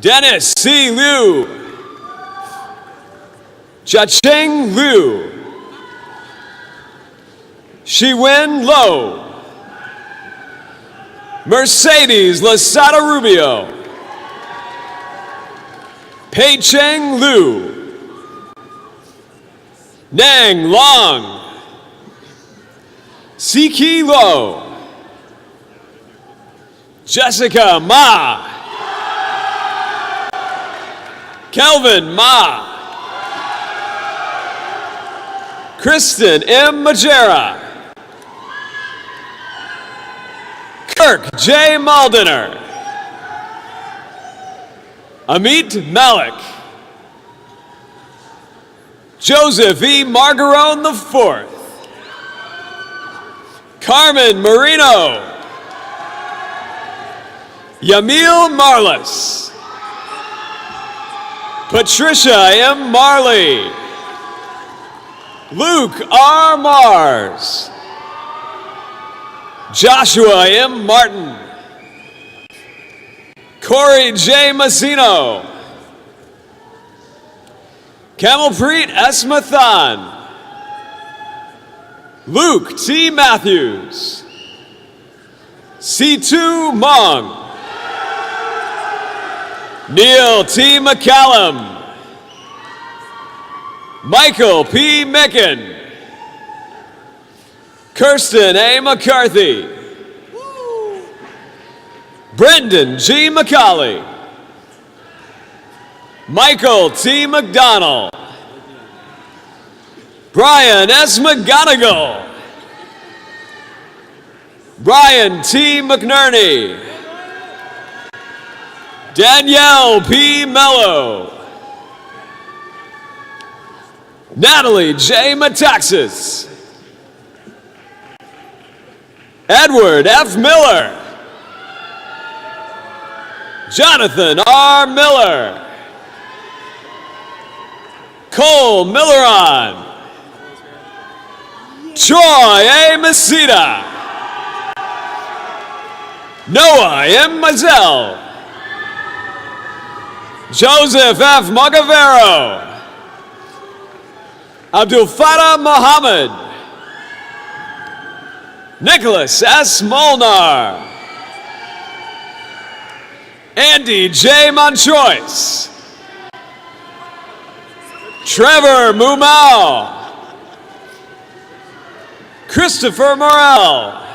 Dennis C. Liu. Jiacheng Liu. Shiwen Lo. Mercedes Lasada Rubio. Pei Cheng Liu. Nang Long. Siki Lo. Jessica Ma. Kelvin Ma. Kristen M. Majera. Kirk J. Maldener. Amit Malik. Joseph E. Margarone IV. Carmen Marino. Yamil Marlis. Patricia M. Marley. Luke R. Mars. Joshua M. Martin. Corey J. Massino. Kamalpreet S. Mathan. Luke T. Matthews. C2 Mong. Neil T. McCallum. Michael P. Micken. Kirsten A. McCarthy. Brendan G. McCauley. Michael T. McDonald. Brian S. McGonigal. Brian T. McNerney. Danielle P. Mello. Natalie J. Metaxas. Edward F. Miller. Jonathan R. Miller. Cole Milleron. Troy A. Mesita. Noah M. Mazel. Joseph F. Magavero. Abdul Fattah Muhammad. Nicholas S. Molnar. Andy J. Monchois. Trevor Mumau. Christopher Morrell.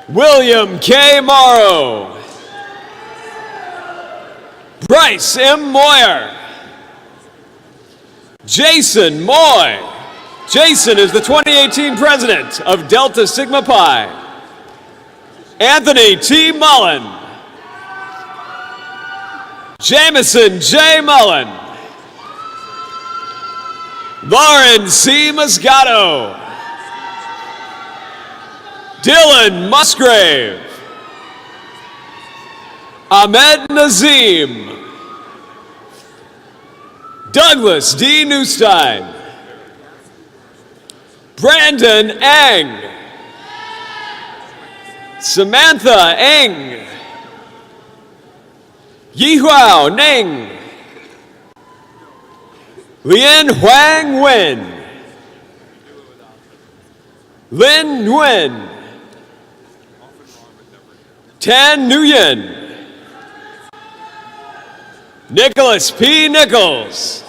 William K. Morrow. Bryce M. Moyer. Jason Moy. Jason is the 2018 president of Delta Sigma Pi. Anthony T. Mullen. Jamison J. Mullen. Lauren C. Moscato. Dylan Musgrave. Ahmed Nazim. Douglas D. Newstein. Brandon Ang. Samantha Eng. Yihuao Ning. Lien Huang Nguyen. Lin Nguyen. Tan Nguyen. Nicholas P. Nichols.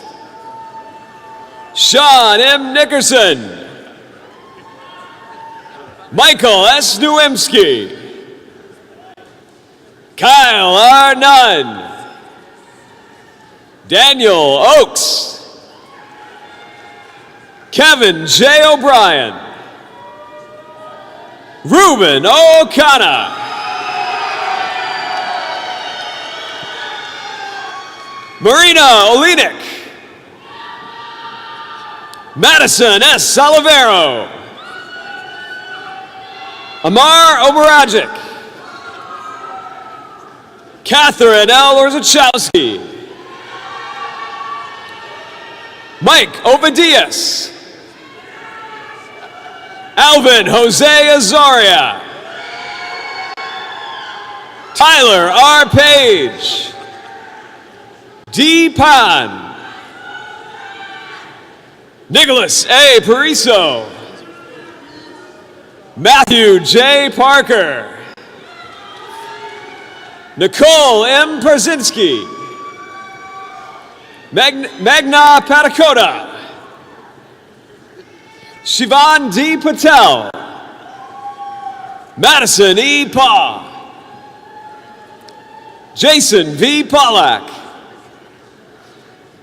Sean M. Nickerson. Michael S. Nowimski. Kyle R. Nunn, Daniel Oakes, Kevin J. O'Brien, Ruben O'Connor, Marina Olenek, Madison S. Olivero, Amar Obarajic, Catherine L. Orzachowski, Mike Ovadias, Alvin Jose Azaria, Tyler R. Page, D. Pan, Nicholas A. Pariso, Matthew J. Parker, Nicole M. Perzinski, Magna Patakota, Shivan D. Patel, Madison E. Paw, Jason V. Pollack,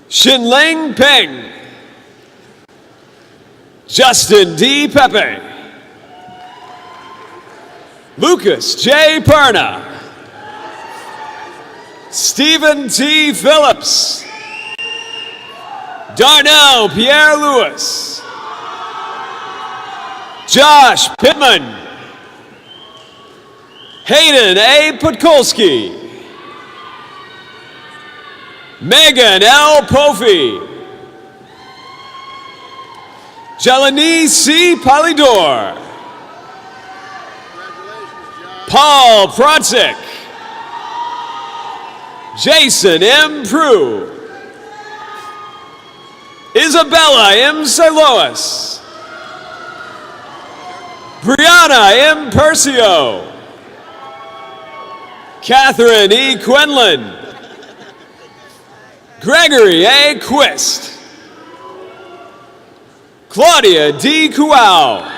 Shinling Peng, Justin D. Pepe, Lucas J. Perna, Stephen T. Phillips, Darnell Pierre Lewis, Josh Pittman, Hayden A. Podkolski, Megan L. Pofi, Jelani C. Polidor, Paul Prodzik, Jason M. Prue, Isabella M. Siloas, Brianna M. Percio, Catherine E. Quinlan, Gregory A. Quist, Claudia D. Kuau,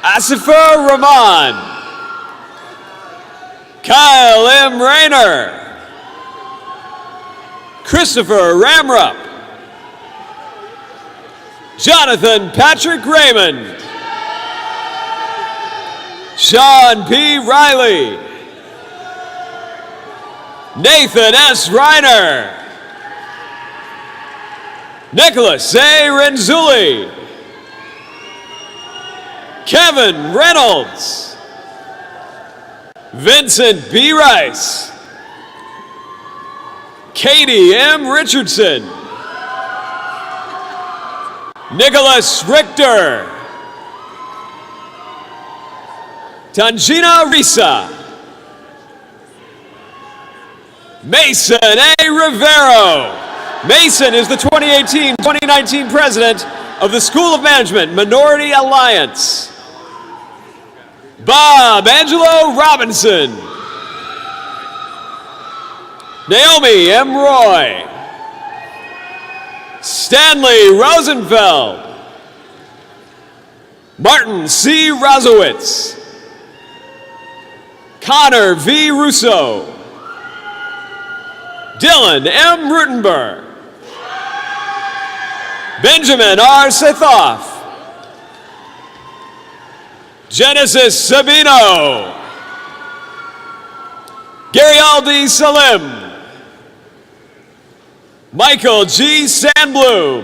Asifa Rahman, Kyle M. Rayner, Christopher Ramrup, Jonathan Patrick Raymond, Sean P. Riley, Nathan S. Reiner, Nicholas A. Renzulli, Kevin Reynolds, Vincent B. Rice, Katie M. Richardson, Nicholas Richter, Tangina Risa, Mason A. Rivero. Mason is the 2018-2019 president of the School of Management Minority Alliance. Bob Angelo Robinson, Naomi M. Roy, Stanley Rosenfeld, Martin C. Razowitz, Connor V. Russo, Dylan M. Rutenberg, Benjamin R. Sethoff, Genesis Sabino, Gary Aldi Salim, Michael G. Sandbloom,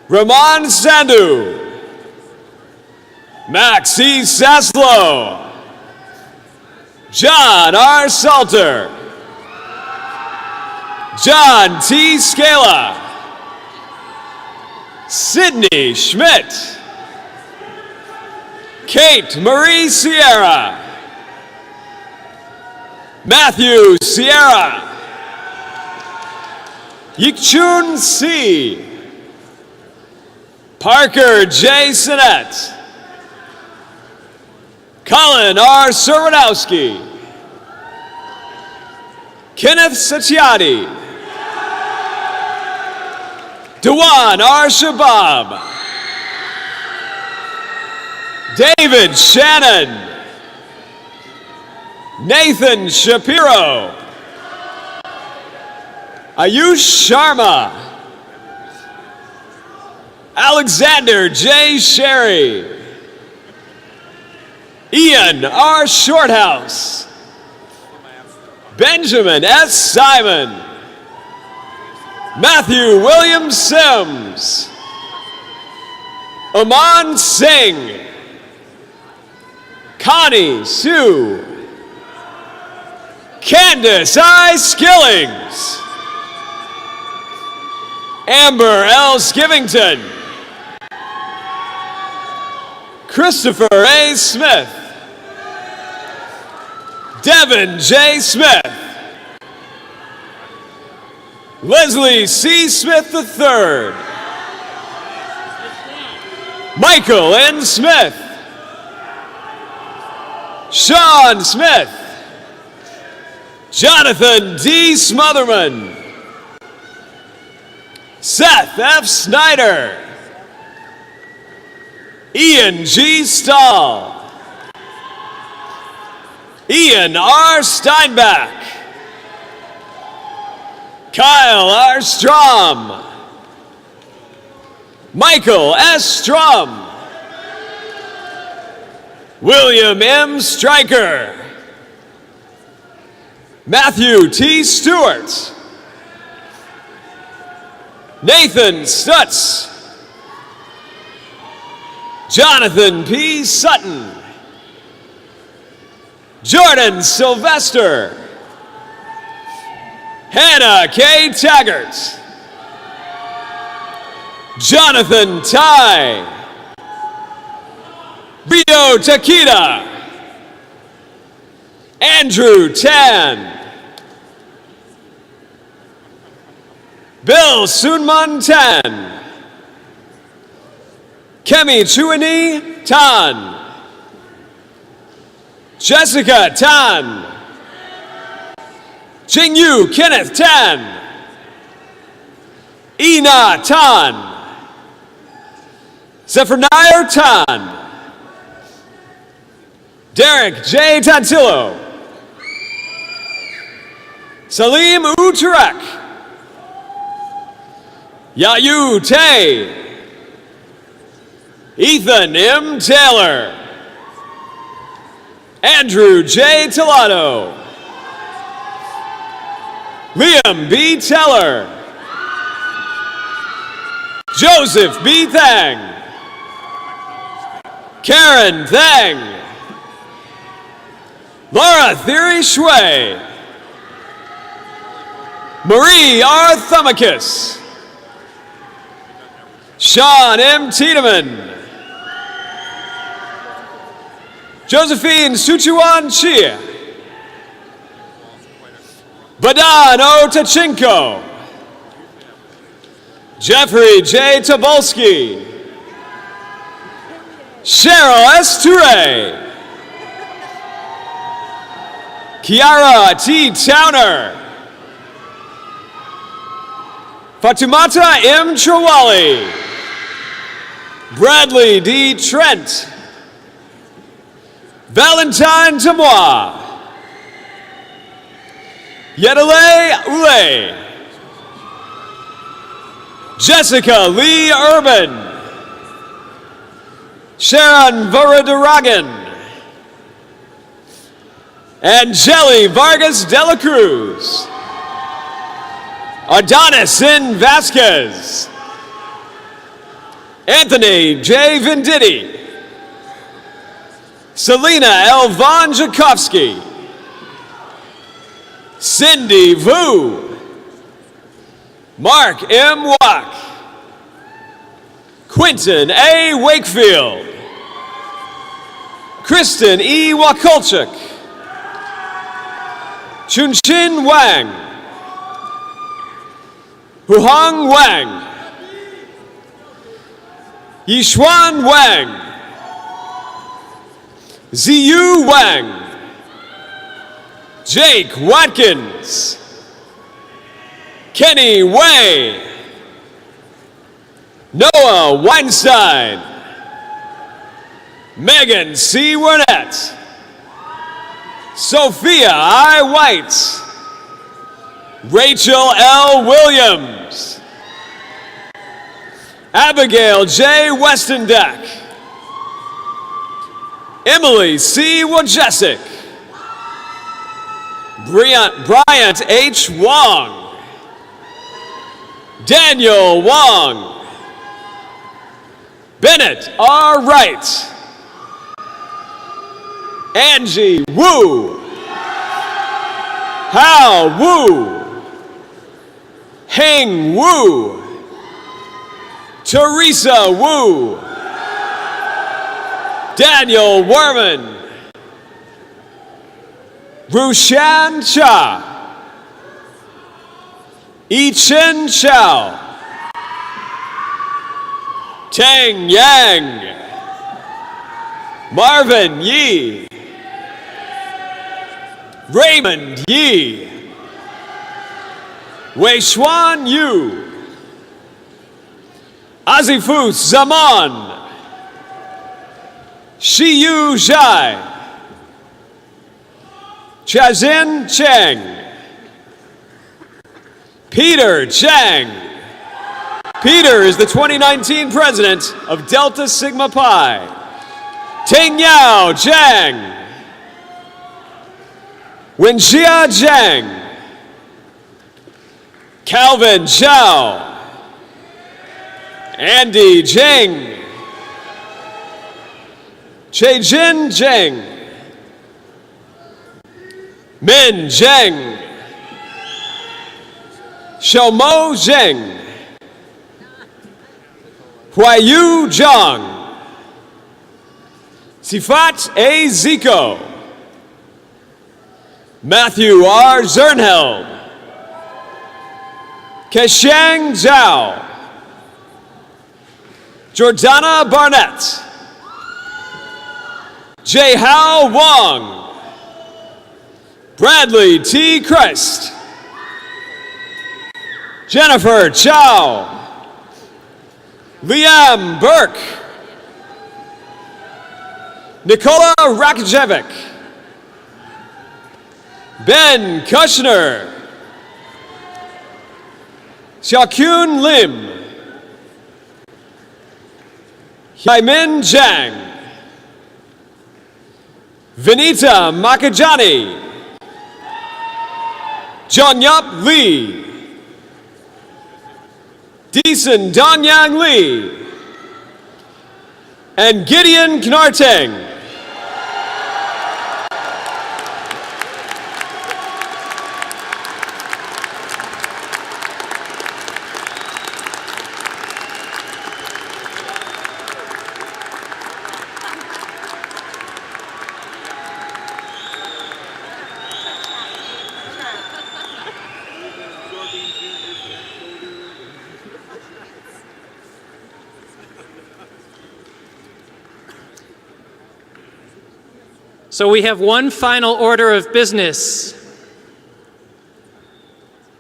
Ramon Sandu, Max E. Saslow, John R. Salter, John T. Scala, Sydney Schmidt, Kate Marie Sierra, Matthew Sierra, Yikchun C, Parker J. Sinnett, Colin R. Serwanowski, Kenneth Sachiati, Dewan R. Shabab, David Shannon, Nathan Shapiro. Ayush Sharma. Alexander J. Sherry. Ian R. Shorthouse. Benjamin S. Simon. Matthew William Sims. Aman Singh. Connie Sue. Candace I. Skillings. Amber L. Skivington. Christopher A. Smith. Devin J. Smith. Leslie C. Smith III. Michael N. Smith. Sean Smith. Jonathan D. Smotherman. Seth F. Snyder. Ian G. Stahl. Ian R. Steinbach. Kyle R. Strom. Michael S. Strom. William M. Stryker. Matthew T. Stewart. Nathan Stutz. Jonathan P. Sutton. Jordan Sylvester. Hannah K. Taggart. Jonathan Ty. Rio Takita. Andrew Tan. Bill Sunman Tan. Kemi Chuani Tan. Jessica Tan. Jingyu Kenneth Tan. Ina Tan. Zephaniah Tan. Derek J. Tantillo. Salim U. Turek. Yayu Tay. Ethan M. Taylor. Andrew J. Telato. Liam B. Teller. Joseph B. Thang. Karen Thang. Laura Theory Shui. Marie R. Thumicus. Sean M. Tiedemann. Josephine Suchuan Chia. Badan O. Tachinko. Jeffrey J. Tobolsky. Cheryl S. Toure. Kiara T. Towner. Fatumata M. Chawali. Bradley D. Trent. Valentine Tamois. Yedele Ule. Jessica Lee Urban. Sharon Varadaragan. Angeli Vargas de la Cruz. Adonis N. Vasquez. Anthony J. Venditti. Selena L. Von Jakovsky. Cindy Vu. Mark M. Wack. Quentin A. Wakefield. Kristen E. Wakulchuk. Chunchin Wang. Huhong Wang. Yishuan Wang. Ziyu Wang. Jake Watkins. Kenny Wei. Noah Weinstein. Megan C. Wernett. Sophia I. White. Rachel L. Williams. Abigail J. Westendeck. Emily C. Wojcicki. Bryant H. Wong. Daniel Wong. Bennett R. Wright. Angie Wu. Hao Wu. Heng Wu. Teresa Wu. Daniel Werman. Rushan Cha. Yi-Chen Chow. Tang Yang. Marvin Yi. Raymond Yi. Wei Xuan Yu. Azifus Zaman. Shiyu Zhai. Chazin Cheng. Peter Chang. Peter is the 2019 president of Delta Sigma Pi. Tingyao Zhang. Wenjia Zhang. Calvin Zhao. Andy Zheng. Cheijin Zheng. Min Zheng. Xiaomo Zheng. Huayu Zhang. Sifat A. Zico. Matthew R. Zernheld. Keshang Zhao. Jordana Barnett. Jai-Hao Wong. Bradley T. Christ. Jennifer Chow. Liam Burke. Nikola Rakijevic. Ben Kushner. Xiaoqun Lim. Haimin Zhang. Vinita Makajani. Jongyup Lee. Deason Dongyang Lee. And Gideon Knarteng. So we have one final order of business.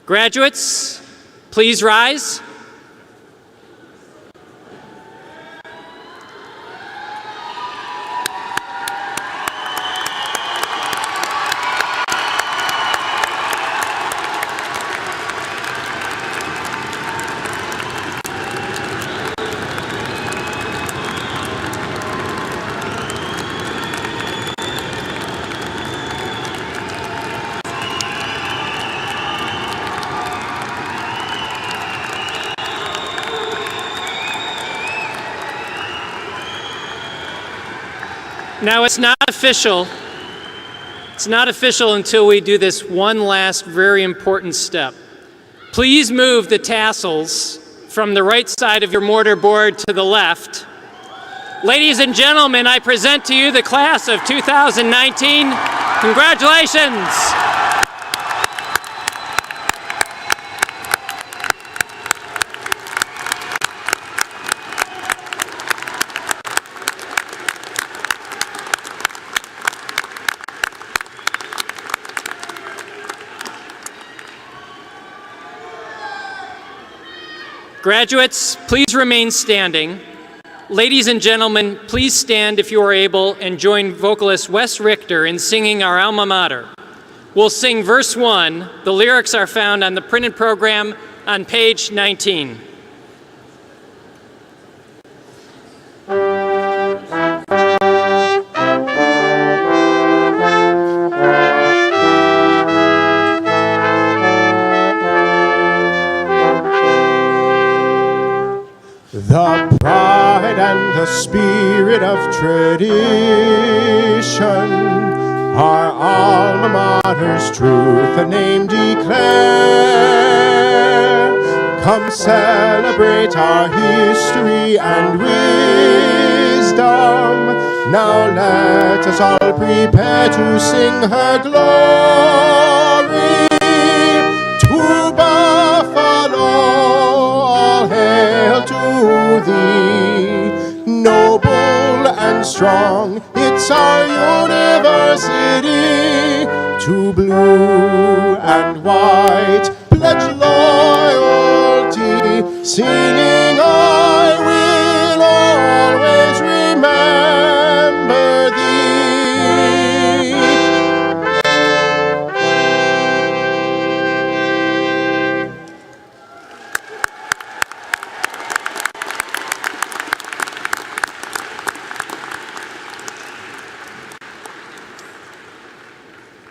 Graduates, please rise. Now, it's not official. It's not official until we do this one last very important step. Please move the tassels from the right side of your mortar board to the left. Ladies and gentlemen, I present to you the class of 2019. Congratulations! Graduates, please remain standing. Ladies and gentlemen, please stand if you are able and join vocalist Wes Richter in singing our alma mater. We'll sing verse 1. The lyrics are found on the printed program on page 19. The pride and the spirit of tradition, our alma mater's truth and name declare. Come celebrate our history and wisdom. Now let us all prepare to sing her glory. To Buffalo, all hail to thee, noble and strong, it's our university. To blue and white, pledge loyalty, singing I will always remember thee.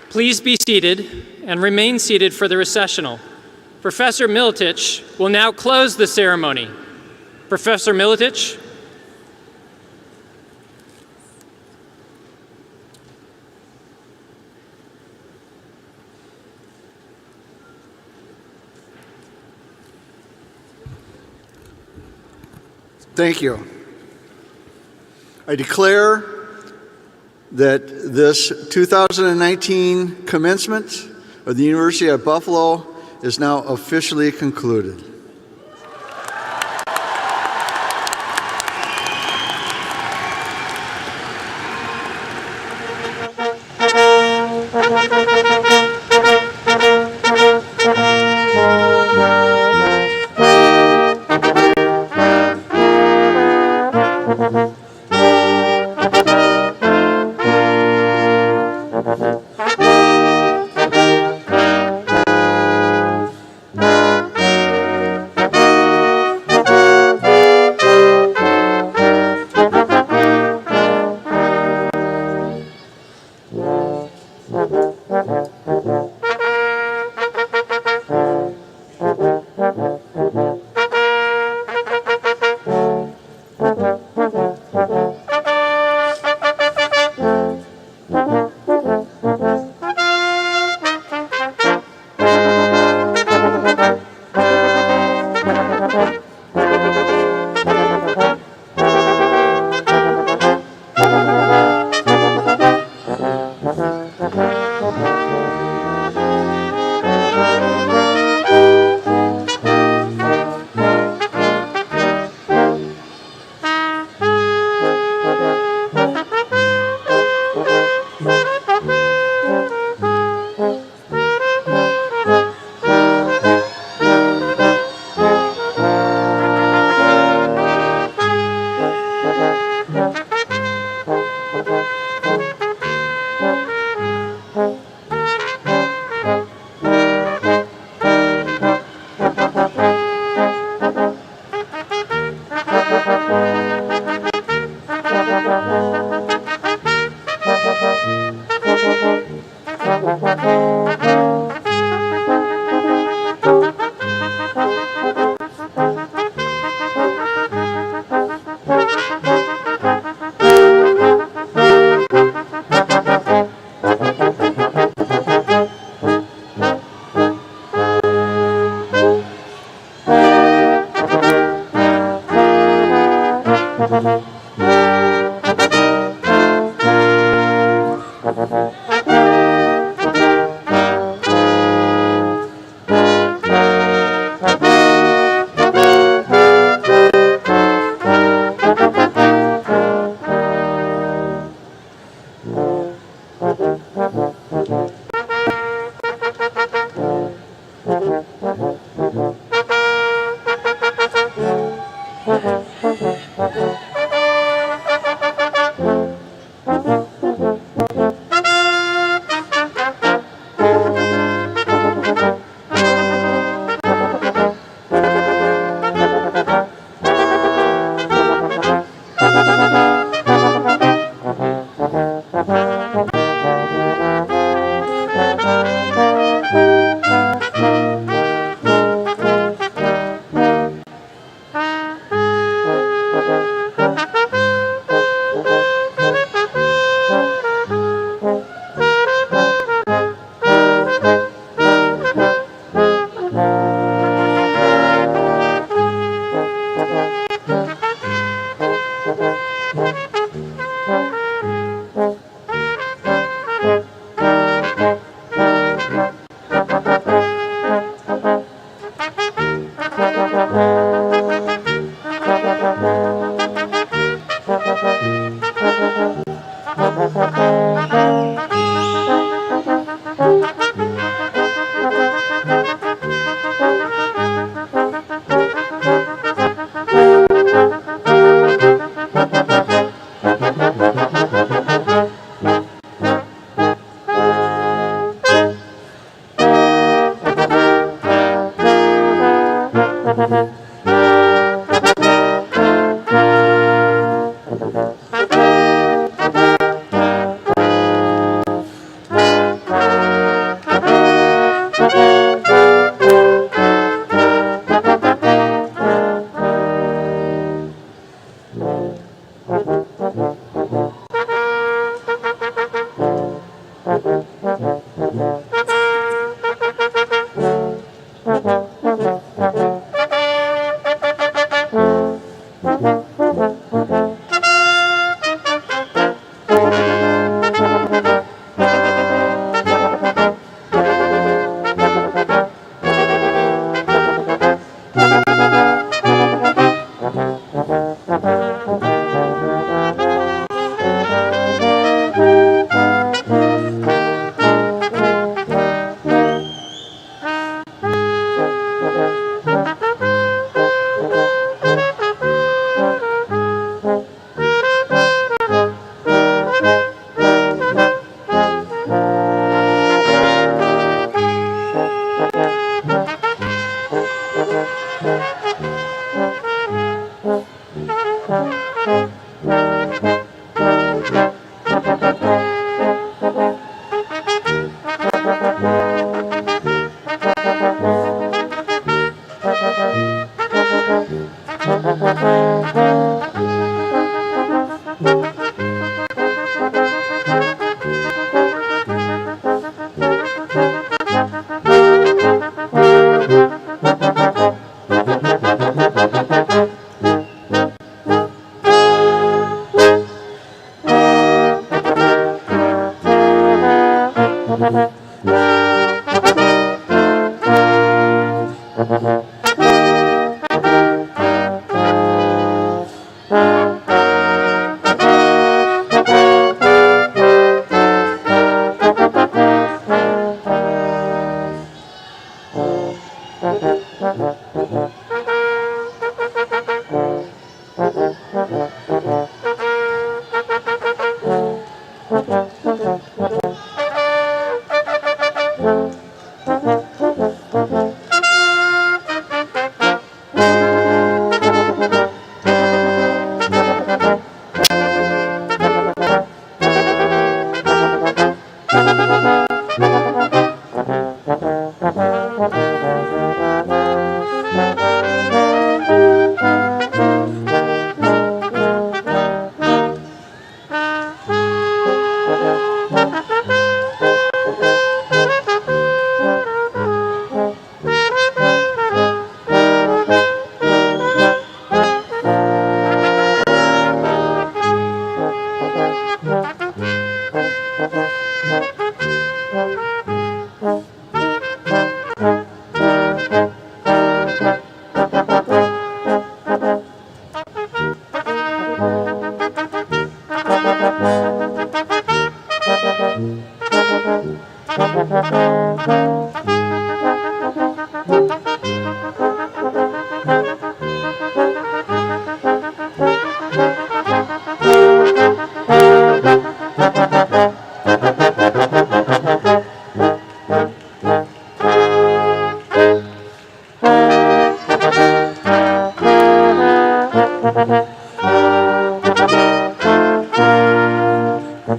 Please be seated and remain seated for the recessional. Professor Militich will now close the ceremony. Professor Militich. Thank you. I declare that this 2019 commencement of the University at Buffalo is now officially concluded.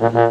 Amen.